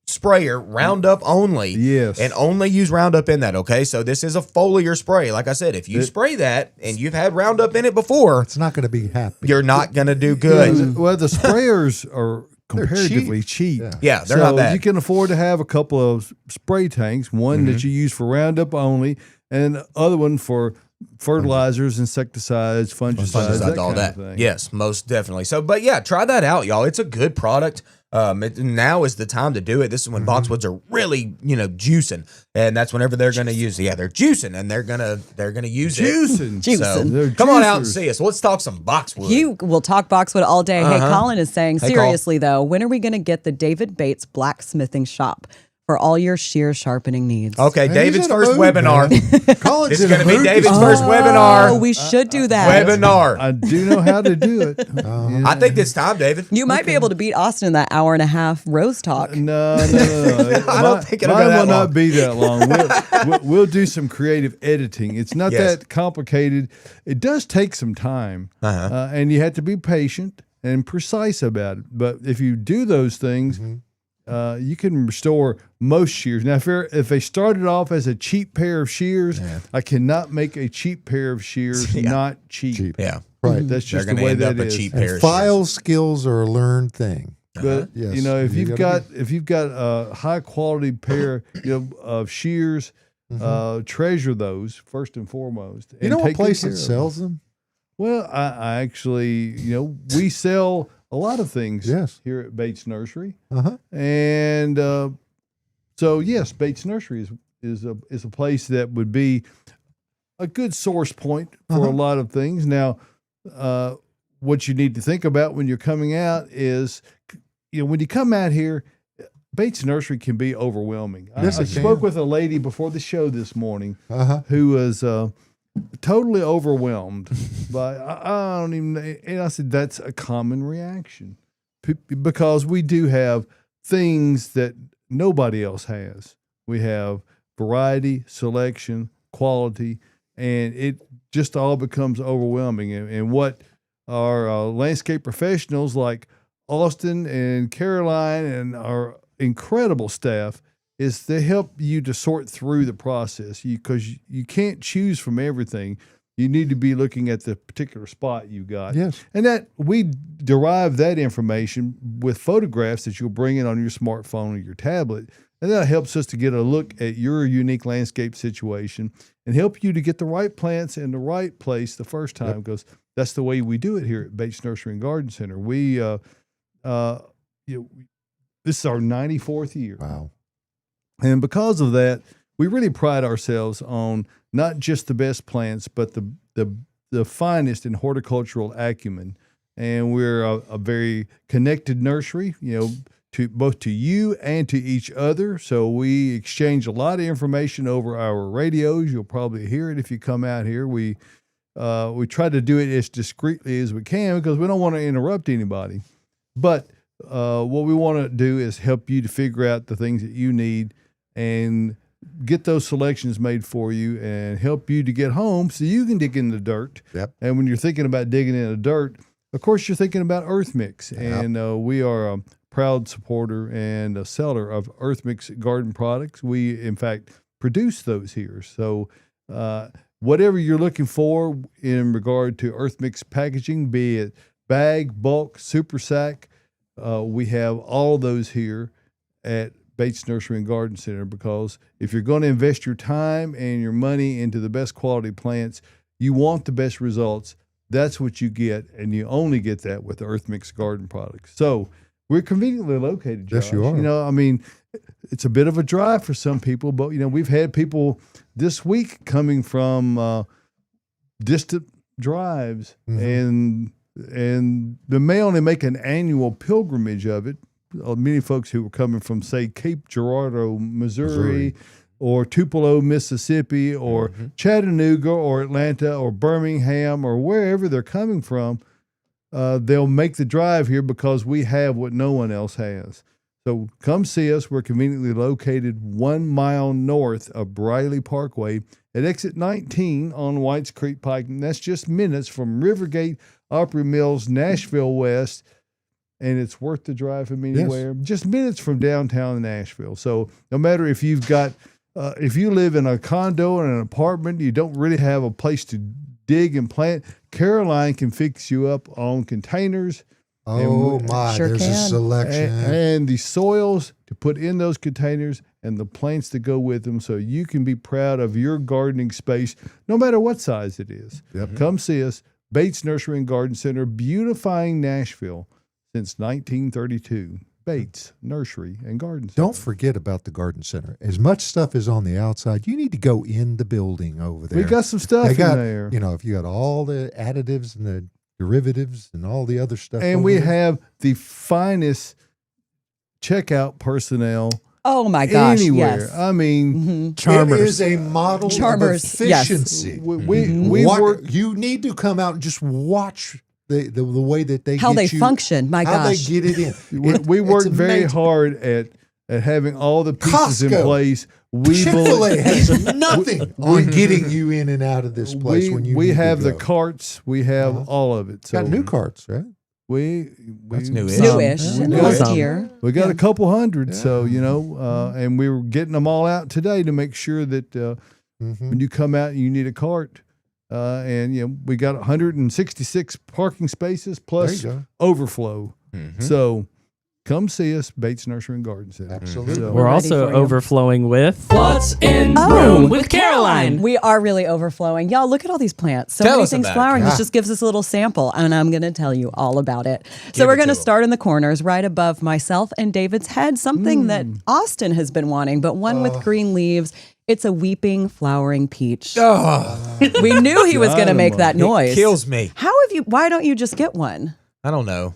sprayer Roundup only. Yes. And only use Roundup in that, okay? So this is a foliar spray. Like I said, if you spray that and you've had Roundup in it before, It's not going to be happy. you're not going to do good. well, the sprayers are comparatively cheap. Yeah, they're so not bad. you can afford to have a couple of spray tanks, one that you use for Roundup only, and the other one for fertilizers, insecticides, fungicides, that all kind that. of thing. Yes, most definitely. So, but yeah, try that out, y'all. It's a good product. Now is the time to do it. This is when boxwoods are really, juicing, and that's whenever they're going to use it. Yeah, they're juicing, and they're gonna use it. Juicing. Juicing. They're Come on out and juicers. see us. Let's talk some boxwood. You will talk boxwood all day. Hey, Colin is saying, Hey, seriously though, when are we going to get the David Bates blacksmithing shop for all your shear sharpening needs? Okay, Man, David's he's in a first mood, webinar. man. Colin's This is in a going to be mood David's this first morning. webinar. Oh, we should do that. Webinar. I do know how to do it. I think it's time, David. You might be able to beat Austin in that hour and a half rose talk. No. I don't think it'll go mine that will long. not be that long. We'll do some creative editing. It's not Yes. that complicated. It does take some time, and you have to be patient and precise about it. But if you do those things, you can restore most shears. Now, if they started off as a cheap pair of shears, I cannot make a cheap pair of shears not cheap. Yeah. Right. That's They're just going the to way end that up a is. cheap And pair of file skills are a learned thing. But Yes, if you you've gotta got a high quality pair of shears, treasure those first and foremost. You know a take good place care that of them. sells them? Well, I actually, we sell a lot of things Yes. here at Bates Nursery, Uh-huh. and so yes, Bates Nursery is a place that would be a good source point for a lot of things. Now, what you need to think about when you're coming out is, when you come out here, Bates Nursery can be overwhelming. Yes, I it spoke can. with a lady before the show this morning Uh-huh. who was totally overwhelmed by I don't even, and I said that's a common reaction because we do have things that nobody else has. We have variety, selection, quality, and it just all becomes overwhelming. And what our landscape professionals like Austin and Caroline and our incredible staff is to help you to sort through the process, because you can't choose from everything. You need to be looking at the particular spot you got. Yes. And that we derive that information with photographs that you'll bring in on your smartphone or your tablet. And that helps us to get a look at your unique landscape situation and help you to get the right plants in the right place the first time, because that's the way we do it here at Bates Nursery and Garden Center. We, this is our 94th year. Wow. And because of that, we really pride ourselves on not just the best plants, but the finest in horticultural acumen. And we're a very connected nursery, to both to you and to each other. So we exchange a lot of information over our radios. You'll probably hear it if you come out here. We try to do it as discreetly as we can because we don't want to interrupt anybody. But what we want to do is help you to figure out the things that you need and get those selections made for you and help you to get home so you can dig in the dirt. Yep. And when you're thinking about digging in the dirt, of course, you're thinking about Earth Mix. Yep. And we are a proud supporter and a seller of Earth Mix garden products. We, in fact, produce those here. So whatever you're looking for in regard to Earth Mix packaging, be it bag, bulk, super sack, we have all of those here at Bates Nursery and Garden Center, because if you're going to invest your time and your money into the best quality plants, you want the best results. That's what you get, and you only get that with Earth Mix garden products. So we're conveniently located, Josh. Yes, you are. It's a bit of a drive for some people, but we've had people this week coming from distant drives, and they may only make an annual pilgrimage of it. Many folks who were coming from, say, Cape Girardeau, Missouri, or Tupelo, Mississippi, or Chattanooga, or Atlanta, or Birmingham, or wherever they're coming from, they'll make the drive here because we have what no one else has. So come see us. We're conveniently located 1 mile north of Briley Parkway at exit 19 on Whites Creek Pike. And that's just minutes from Rivergate, Opry Mills, Nashville West. And it's worth the drive from anywhere. Just minutes from downtown Nashville. So no matter if you've got, if you live in a condo or an apartment, you don't really have a place to dig and plant, Caroline can fix you up on containers. Oh my, Sure there's a can. selection. And the soils to put in those containers and the plants that go with them, so you can be proud of your gardening space, no matter what size it is. Yep. Come see us, Bates Nursery and Garden Center, beautifying Nashville since 1932. Bates Nursery and Garden Center. Don't forget about the garden center. As much stuff is on the outside, you need to go in the building over there. We got some stuff They got, in there. You know, if you got all the additives and the derivatives and all the other stuff. And over we there. have the finest checkout personnel Oh my gosh. anywhere. Yes. I mean, Mhm. It Charmers. is a model Charmers, of yes. efficiency. we What- work. You need to come out and just watch the way that they How get they you, function. My how gosh. they get it in. We It's work very amazing. hard at having all the pieces in Costco. place. We Chick-fil-A has nothing on getting you in and out of this place when you we need to have the go. carts. We have Uh-huh. all of it. So Got new carts, right? we That's newish. Newish. We in the got, last some. year. we got Yeah. a couple hundred. So Yeah. you know, and we were getting them all out today to make sure that Mm-hmm. when you come out, you need a cart. And you know, we got 166 parking spaces There plus you go. overflow. Mhm. So come see us, Bates Nursery and Garden Center. Absolutely. So- We're ready also for you. overflowing with What's in Oh, Room with Caroline. We are really overflowing. Y'all, look at all these plants. So Tell many us things about it. flowering. Yeah. This just gives us a little sample, and I'm going to tell you all about it. So Give we're it going to to 'em. start in the corners right above myself and David's head, something that Austin has been wanting, but one with green leaves. It's a weeping, flowering peach. Oh, We knew he was going to make that it noise. kills me. Why don't you just get one? I don't know.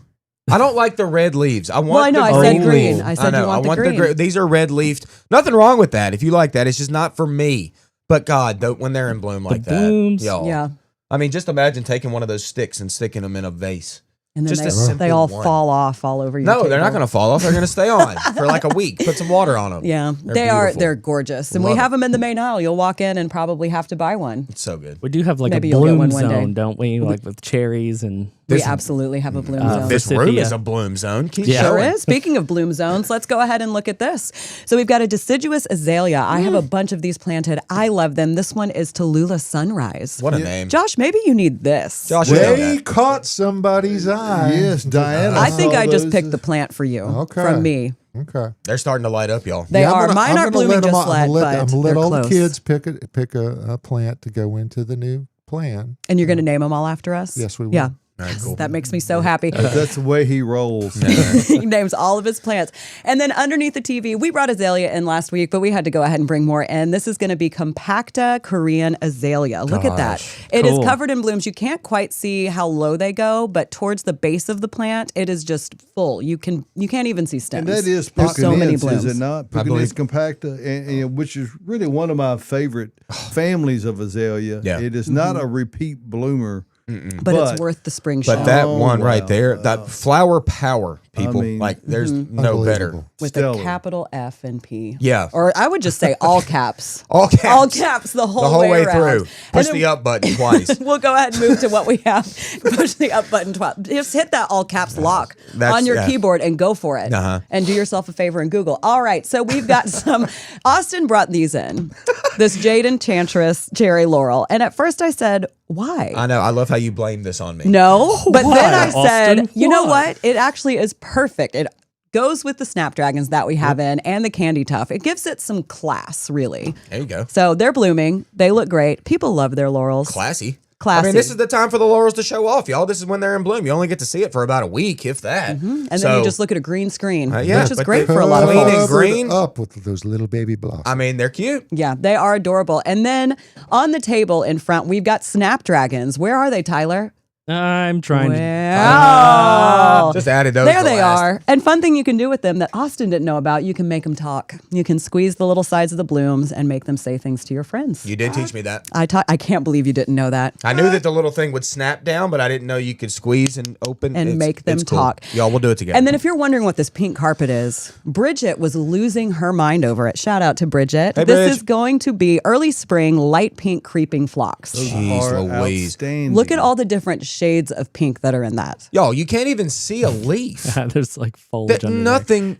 I don't like the red leaves. I want Well, I know, the I green said green. leaf. I said you know. want the I want green. These are red leafed. Nothing wrong with that. If you like that, it's just not for me. But God, when they're in bloom like blooms. that, y'all. Yeah. I mean, just imagine taking one of those sticks and sticking them in a vase. And then Just a they simple all one. fall off all over your No, they're table. not going to fall off. They're going to stay on for like a week. Put some water on them. Yeah, They're beautiful. they're gorgeous. And we Love have them in the main aisle. You'll walk in and probably have to buy one. It's so good. We do have like Maybe a you'll get bloom one day. zone, don't we? Like with cherries and We This- absolutely have a bloom Uh, zone. This room Forsythia. is a bloom zone. Keep Yeah. Sure showing. is. Speaking of bloom zones, let's go ahead and look at this. So we've got a deciduous azalea. I have a bunch of these planted. I love them. This one is Tallulah Sunrise. What a name. Josh, maybe you need this. Josh, you know They that. caught somebody's eye. Yes, Diana. I think saw I just those, picked the plant for you Okay. from me. Okay. They're starting to light up, y'all. They I'm are. gonna- Mine I'm aren't gonna blooming let 'em just all- yet, I'm but gonna let they're all close. the kids pick a plant to go into the new plan. And you're going to name them all after us? Yes, we will. Yeah. All right, cool. That makes me so happy. That's the way he rolls. He names all of his plants. And then underneath the TV, we brought azalea in last week, but we had to go ahead and bring more in. This is going to be Compacta Korean azalea. Look at that. It is Cool. covered in blooms. You can't quite see how low they go, but towards the base of the plant, it is just full. You can't even see stems. And that is There's so many Puccinetz, blooms. is it not? I believe- Puccinetz compacta, and which is really one of my favorite families of azalea. Yeah. It is not a repeat bloomer. But it's worth the spring But shot that Oh, one right wow. there, that flower power, people, mean, like there's no better. Unbelievable. with stellar. a capital F and P. Yeah. Or I would just say all caps. All caps. All caps the whole way around. through. Push And the then- up button twice. We'll go ahead and move to what we have. Push the up button twice. Just hit that all caps lock That's- on your yeah. keyboard and go for it. Uh-huh. And do yourself a favor and Google. All right, so we've got some. Austin brought these in. This Jade Enchantress Cherry Laurel. And at first I said, why? I know. I love how you blame this on me. No, but Why, then I said, Austin? you know Why? what? It actually is perfect. It goes with the snapdragons that we have in and the candy tuft. It gives it some class, really. There you go. So they're blooming. They look great. People love their laurels. Classy. Classy. I mean, this is the time for the laurels to show off, y'all. This is when they're in bloom. You only get to see it for about a week, if that. And then you just look at a green screen, yeah, which is but great they- for a lot of Clean and folks. green. Up with those little baby blocks. I mean, they're cute. Yeah, they are adorable. And then on the table in front, we've got snapdragons. Where are they, Tyler? I'm trying to. Well, Just added those. there to they last. are. And fun thing you can do with them that Austin didn't know about, you can make them talk. You can squeeze the little sides of the blooms and make them say things to your friends. You did teach me that. I can't believe you didn't know that. I knew that the little thing would snap down, but I didn't know you could squeeze and open And make them it's cool. talk. Y'all, we'll do it together. And then if you're wondering what this pink carpet is, Bridget was losing her mind over it. Shout out to Bridget. Hey, This Bridge. is going to be early spring light pink creeping phlox. Jeez Are Louise. outstanding. Look at all the different shades of pink that are in that. Y'all, you can't even see a leaf. There's like foliage that under there. nothing.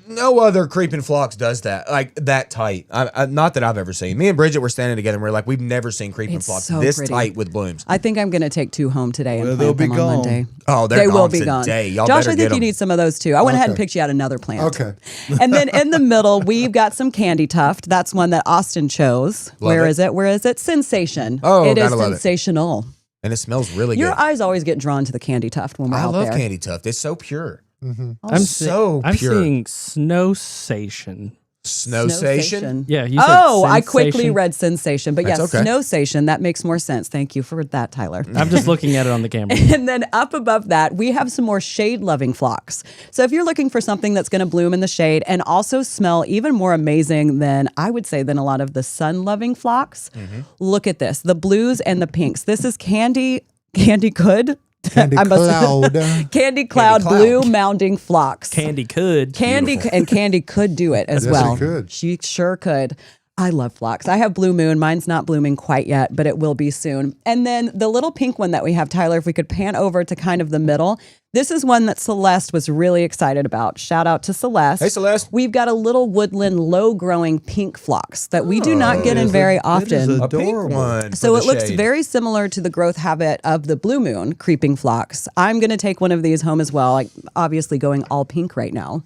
No other creeping phlox does that, like that tight. Not that I've ever seen. Me and Bridget were standing together and we're like, we've never seen creeping It's phlox so this pretty. tight with blooms. I think I'm going to take 2 home today and Well, plant they'll them be on gone. Monday. Oh, they're They will gone be gone. today. Y'all Josh, better I get think you 'em. need some of those too. I went ahead and Okay. picked you out another plant. Okay. And then in the middle, we've got some candy tuft. That's one that Austin chose. Love Where it. is it? Where is it? Sensation. Oh, it is gotta love it. sensational. And it smells really Your good. eyes always get drawn to the candy tuft when we're I out love there. candy tuft. It's so pure. I'm so I'm pure. seeing Snowsation. Snowsation. Yeah, you said Oh, I quickly sensation. read sensation, but yes, That's okay. snowsation. That makes more sense. Thank you for that, Tyler. I'm just looking at it on the camera. And then up above that, we have some more shade-loving phlox. So if you're looking for something that's going to bloom in the shade and also smell even more amazing than, I would say, than a lot of the sun-loving phlox, look at this. The blues and the pinks. This is Candy Good. Candy I must- Cloud. Candy Cloud Cloud. Blue Mounding Phlox. Candy could. Candy could do it as Yes, well. it could. She sure could. I love phlox. I have Blue Moon. Mine's not blooming quite yet, but it will be soon. And then the little pink one that we have, Tyler, if we could pan over to kind of the middle. This is one that Celeste was really excited about. Shout out to Celeste. Hey, Celeste. We've got a little woodland low-growing pink phlox that we do not get in very It is often. A pink adorable. one. So for it the looks shade. very similar to the growth habit of the blue moon creeping phlox. I'm going to take one of these home as well. Like obviously going all pink right now.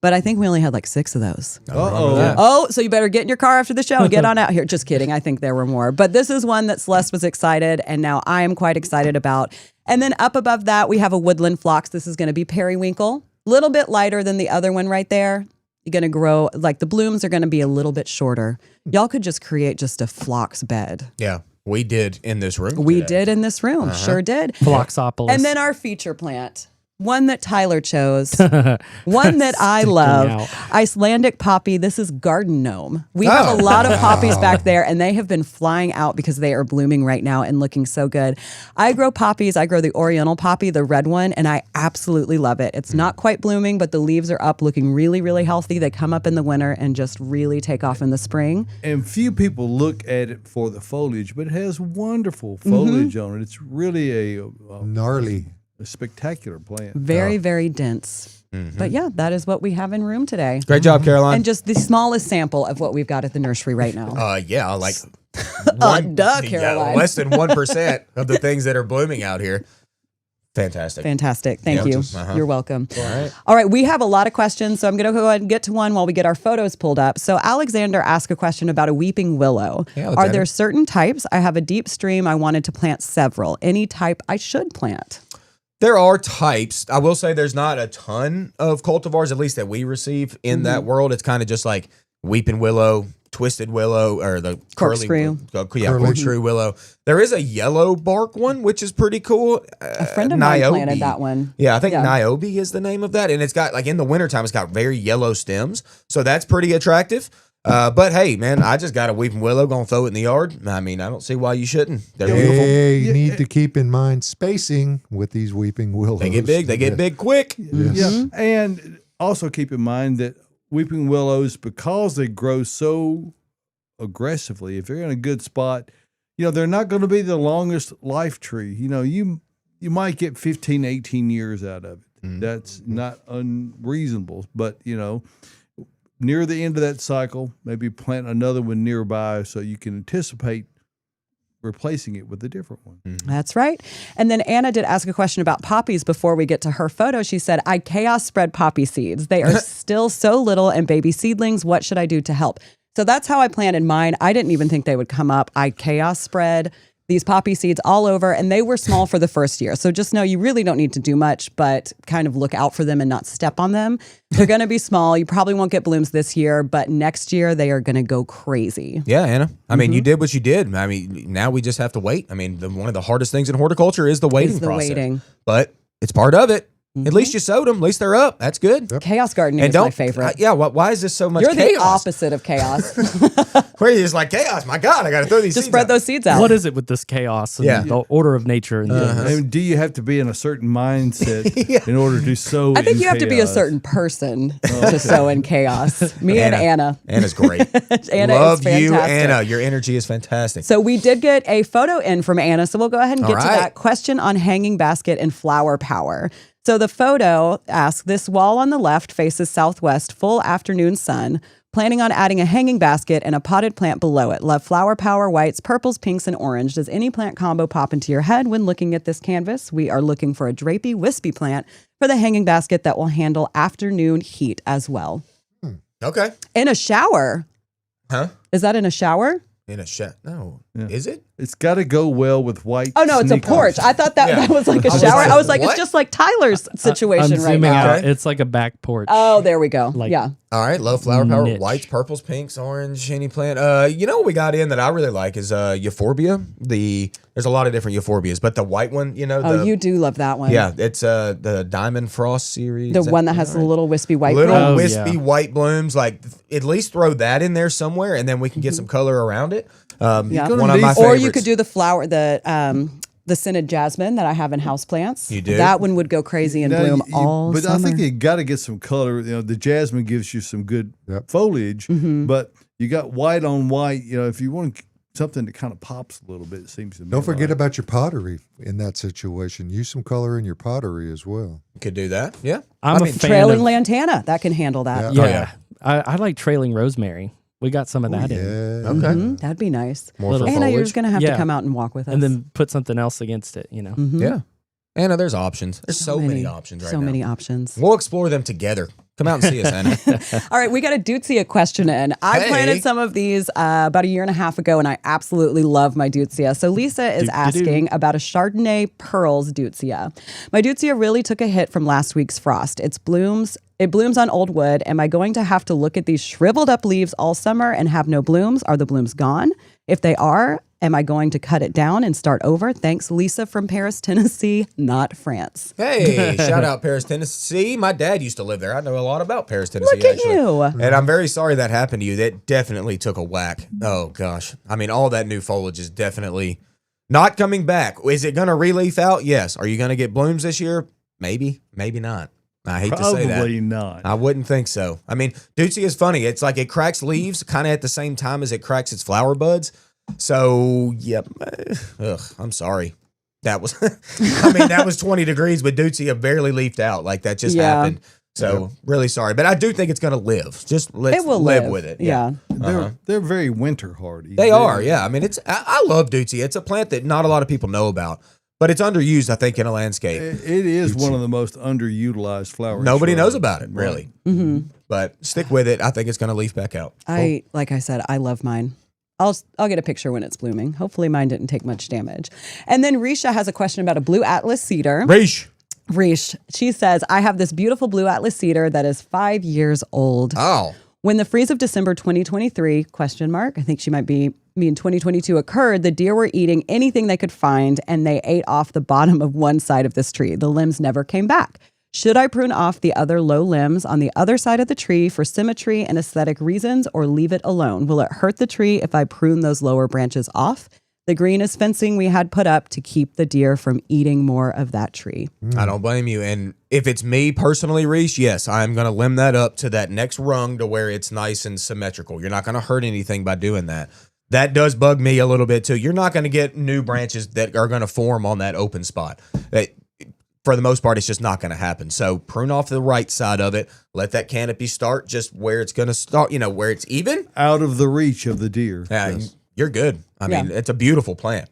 But I think we only had like 6 of those. Uh-oh. Oh, so you better get in your car after the show and get on out here. Just kidding. I think there were more. But this is one that Celeste was excited and now I am quite excited about. And then up above that, we have a woodland phlox. This is going to be periwinkle. A little bit lighter than the other one right there. You're going to grow, like the blooms are going to be a little bit shorter. Y'all could just create just a phlox bed. Yeah, we did in this room. We today. did in this room. Sure did. Phloxopolis. And then our feature plant, one that Tyler chose, one that I Sticking love, out. Icelandic poppy. This is garden gnome. We have a lot of poppies back there, and they have been flying out because they are blooming right now and looking so good. I grow poppies. I grow the Oriental poppy, the red one, and I absolutely love it. It's not quite blooming, but the leaves are up, looking really, really healthy. They come up in the winter and just really take off in the spring. And few people look at it for the foliage, but it has wonderful foliage on it. It's really a Gnarly. spectacular plant. Very, very dense. But yeah, that is what we have in room today. Great job, Caroline. And just the smallest sample of what we've got at the nursery right now. Yeah, like Caroline. less than 1% of the things that are blooming out here. Fantastic. Fantastic. Thank Yeah. you. Uh-huh. You're welcome. All right. We have a lot of questions, so I'm going to go ahead and get to one while we get our photos pulled up. So Alexander asked a question about a weeping willow. Hey, Are Alexander. there certain types? I have a deep stream. I wanted to plant several. Any type I should plant? There are types. I will say there's not a ton of cultivars, at least that we receive in that world. It's kind of just like weeping willow, twisted willow, or the Corkscrew. corkscrew willow. There is a yellow bark one, which is pretty cool. A friend of mine planted that one. Yeah, I think Yeah. Niobe is the name of that. And it's got, like, in the wintertime, it's got very yellow stems. So that's pretty attractive. But hey, man, I just got a weeping willow, gonna throw it in the yard. I mean, I don't see why you shouldn't. They're beautiful. Hey, you need to keep in mind spacing with these weeping willows. They get big. They get big quick. Yeah, and also keep in mind that weeping willows, because they grow so aggressively, if they're in a good spot, they're not going to be the longest life tree. You might get 15, 18 years out of it. That's not unreasonable, but near the end of that cycle, maybe plant another one nearby so you can anticipate replacing it with a different one. That's right. And then Anna did ask a question about poppies before we get to her photo. She said, I chaos spread poppy seeds. They are still so little and baby seedlings. What should I do to help? So that's how I planted mine. I didn't even think they would come up. I chaos spread these poppy seeds all over, and they were small for the first year. So just know you really don't need to do much, but kind of look out for them and not step on them. They're going to be small. You probably won't get blooms this year, but next year they are going to go crazy. Yeah, Anna. I mean, you did what you did. I mean, now we just have to wait. I mean, one of the hardest things in horticulture is the waiting the process. waiting. But it's part of it. At least you sowed them. At least they're up. That's good. Chaos gardening And is my don't favorite. yeah. Why is this so much You're chaos? the opposite of chaos. Where you're just like chaos. My God, I got to throw these. Just seeds spread out. those seeds out. What is it with this chaos and Yeah. the order of nature? And things? And do you have to be in a certain mindset in order to sow? I think in you have to be a chaos? certain person to sow in chaos. Me and Anna. Anna's great. Anna Love is fantastic. you, Anna. Your energy is fantastic. So we did get a photo in from Anna, so we'll go ahead and get All to right. that question on hanging basket and flower power. So the photo asks, this wall on the left faces southwest, full afternoon sun. Planning on adding a hanging basket and a potted plant below it. Love flower power, whites, purples, pinks, and orange. Does any plant combo pop into your head when looking at this canvas? We are looking for a drapey, wispy plant for the hanging basket that will handle afternoon heat as well. Okay. In a shower. Huh? Is that in a shower? In a shed? No. Yeah. Is it? It's got to go well with white. Oh, no, it's a sneakers. porch. I thought that, Yeah. that was like a I was shower. like, I was like, what? it's just like Tyler's situation I'm right zooming now. out. Okay. It's like a back porch. Oh, there we go. Like- yeah. All right. Low flower power, Niche. whites, purples, pinks, orange, any plant. You know what we got in that I really like is euphorbia. There's a lot of different euphorbias, but the white one, you know. Oh, you do love that one. Yeah, it's the Diamond Frost series. The one that has the little wispy white little blooms. Oh, wispy yeah. white blooms. Like at least throw that in there somewhere, and then we can get some color around it. Yeah. One of my Or favorites. you could do the flower, the scented jasmine that I have in houseplants. You do? That one would go crazy and Now, bloom you- all but summer. I think you got to get some color. You know, the jasmine gives you some good Yep. foliage, Mm-hmm. but you got white on white. You know, if you want something that kind of pops a little bit, it seems to me. Don't forget like. about your pottery in that situation. Use some color in your pottery as well. could do that. Yeah, I'm I mean, a fan Trailing of, lantana, that can handle that. Yeah. Yeah. yeah. I like trailing rosemary. We got some of that in. Yeah. Okay. Mhm, that'd be nice. More Little for Anna, you're foliage. just going to have to Yeah. come out and walk with us. And then put something else against it, you know. Mhm. Yeah, Anna, there's options. There's so many options right So now. many options. We'll explore them together. Come out and see us, Anna. All right, we got a Deutzia question in. I Hey. planted some of these about a year and a half ago, and I absolutely love my Deutzia. So Lisa is asking about a Chardonnay Pearls Deutzia. My Deutzia really took a hit from last week's frost. It blooms on old wood. Am I going to have to look at these shriveled up leaves all summer and have no blooms? Are the blooms gone? If they are, am I going to cut it down and start over? Thanks, Lisa from Paris, Tennessee, not France. Hey, shout out Paris, Tennessee. My dad used to live there. I know a lot about Paris, Tennessee. Look at actually. you. And I'm very sorry that happened to you. That definitely took a whack. Oh gosh. I mean, all that new foliage is definitely not coming back. Is it going to re-leaf out? Yes. Are you going to get blooms this year? Maybe, maybe not. I hate to say that. Probably not. I wouldn't think so. I mean, Deutzia is funny. It's like it cracks leaves kind of at the same time as it cracks its flower buds. So, yep. Ugh, I'm sorry. That was, I mean, that was 20 degrees, but Deutzia barely leafed out. Like that just Yeah. happened. So, really sorry. But I do think it's going to live. Just let's It will live live with it. Yeah. They're very winter hardy. They are. Yeah. I mean, I love Deutzia. It's a plant that not a lot of people know about, but it's underused, I think, in a landscape. It is one of the most underutilized flowers. Nobody knows about it, really. Mm-hmm. But stick with it. I think it's going to leaf back out. Like I said, I love mine. I'll get a picture when it's blooming. Hopefully mine didn't take much damage. And then Risha has a question about a blue Atlas cedar. Reish. Rish, she says, I have this beautiful blue Atlas cedar that is 5 years old. Oh. When the freeze of December 2023, I think she might be mean 2022 occurred, the deer were eating anything they could find and they ate off the bottom of one side of this tree. The limbs never came back. Should I prune off the other low limbs on the other side of the tree for symmetry and aesthetic reasons or leave it alone? Will it hurt the tree if I prune those lower branches off? The green is fencing we had put up to keep the deer from eating more of that tree. I don't blame you. And if it's me personally, Reese, yes, I'm going to limb that up to that next rung to where it's nice and symmetrical. You're not going to hurt anything by doing that. That does bug me a little bit too. You're not going to get new branches that are going to form on that open spot. For the most part, it's just not going to happen. So prune off the right side of it. Let that canopy start just where it's going to start, where it's even. Out of the reach of the deer. Yeah, Yes. you're good. I mean, it's a beautiful plant.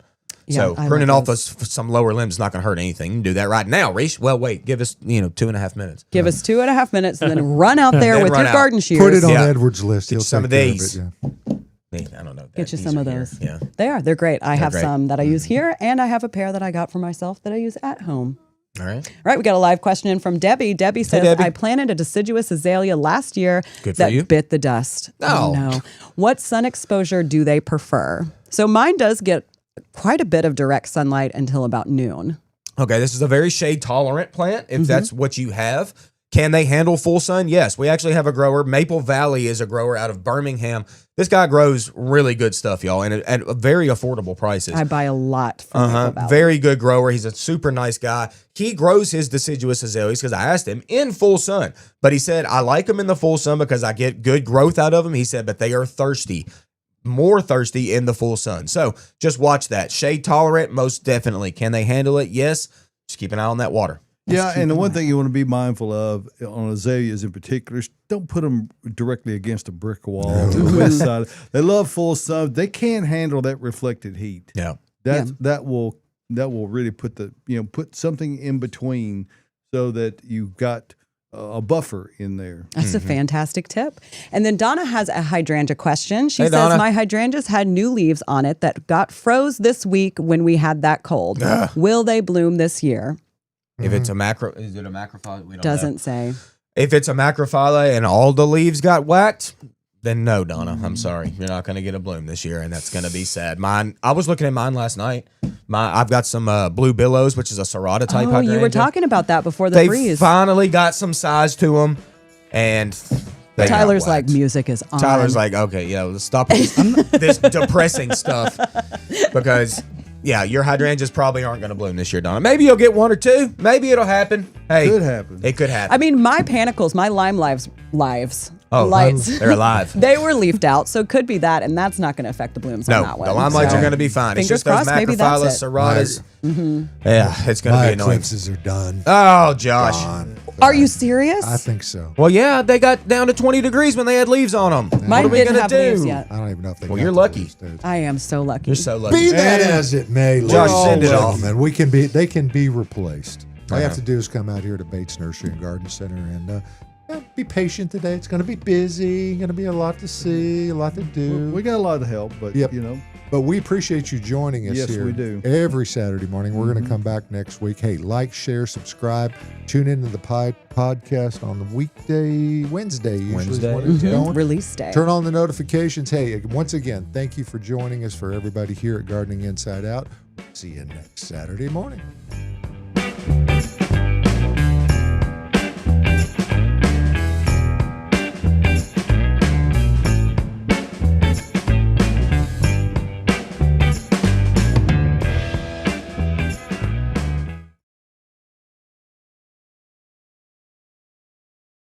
Yeah, So I pruning love off some lower limbs is not going to hurt anything. You can do that right now, Reese. Well, wait, give us 2.5 minutes. Give us 2.5 minutes and then run out there Then with run your out. garden shears. Put it on Yeah. Edward's list. Get He'll some take of care these. it, yeah. I don't know. Get you These some are of here. those. Yeah. They're great. I have great. some that I use here, and I have a pair that I got for myself that I use at home. All right. All right, we got a live question in from Debbie. Debbie says, Debbie. I planted a deciduous azalea last year Good for that you. bit the dust. Oh. No. What sun exposure do they prefer? So mine does get quite a bit of direct sunlight until about noon. Okay, this is a very shade tolerant plant. Mm-hmm. If that's what you have, can they handle full sun? Yes, we actually have a grower. Maple Valley is a grower out of Birmingham. This guy grows really good stuff, y'all, and at very affordable prices. I buy a lot from Maple Valley. Very good grower. He's a super nice guy. He grows his deciduous azaleas because I asked him in full sun, but he said, I like them in the full sun because I get good growth out of them. He said, but they are thirsty, more thirsty in the full sun. So just watch that. Shade tolerant, most definitely. Can they handle it? Yes. Just keep an eye on that water. Yeah, and the one thing you want to be mindful of on azaleas in particular is don't put them directly against a brick wall on the west side. They love full sun. They can't handle that reflected heat. Yeah. That will really put something in between so that you've got a buffer in there. That's a fantastic tip. And then Donna has a hydrangea question. She says, Donna. my hydrangeas had new leaves on it that got froze this week when we had that cold. Will they bloom this year? If it's a is it a macrophylla? We don't Doesn't know. say. If it's a macrophylla and all the leaves got whacked, then no, Donna. I'm sorry. You're not going to get a bloom this year, and that's going to be sad. Mine, I was looking at mine last night. I've got some blue billows, which is a serrata type Oh, hydrangea. you were talking about that before the They freeze. finally got some size to them, and they got Tyler's like, whacked. music is on. Tyler's like, okay, let's stop this depressing stuff because, your hydrangeas probably aren't going to bloom this year, Donna. Maybe you'll get one or two. Maybe it'll happen. Hey, Could happen. It could happen. I mean, my panicles, my lime lights, They're alive. they were leafed out, so it could be that, and that's not going to affect the blooms on No, that one. the lime lights So, are going to be fine. It's fingers just those crossed, maybe that's macrophylla it. serratas. Yeah, it's going to My be annoying. eclipses are done. Oh, Josh. Gone. Are you serious? I think so. Well, yeah, they got down to 20 degrees when they had leaves on them. Mine what are we didn't gonna have do? leaves yet. I don't even know if they. Well, got you're the lucky. leaves, dude. I am so lucky. You're so lucky. Be that And- as it may, Josh, ladies send and it off. gentlemen, they can be replaced. All you have to do is come out here to Bates Nursery and Garden Center and be patient today. It's going to be busy. Going to be a lot to see, a lot to do. We got a lot of help, but Yep. you know, But we appreciate you joining us Yes, here we do. every Saturday morning. We're going to come back next week. Hey, like, share, subscribe. Tune into the podcast on the Wednesday usually is when it's going. Release day. Turn on the notifications. Hey, once again, thank you for joining us for everybody here at Gardening Inside Out. See you next Saturday morning.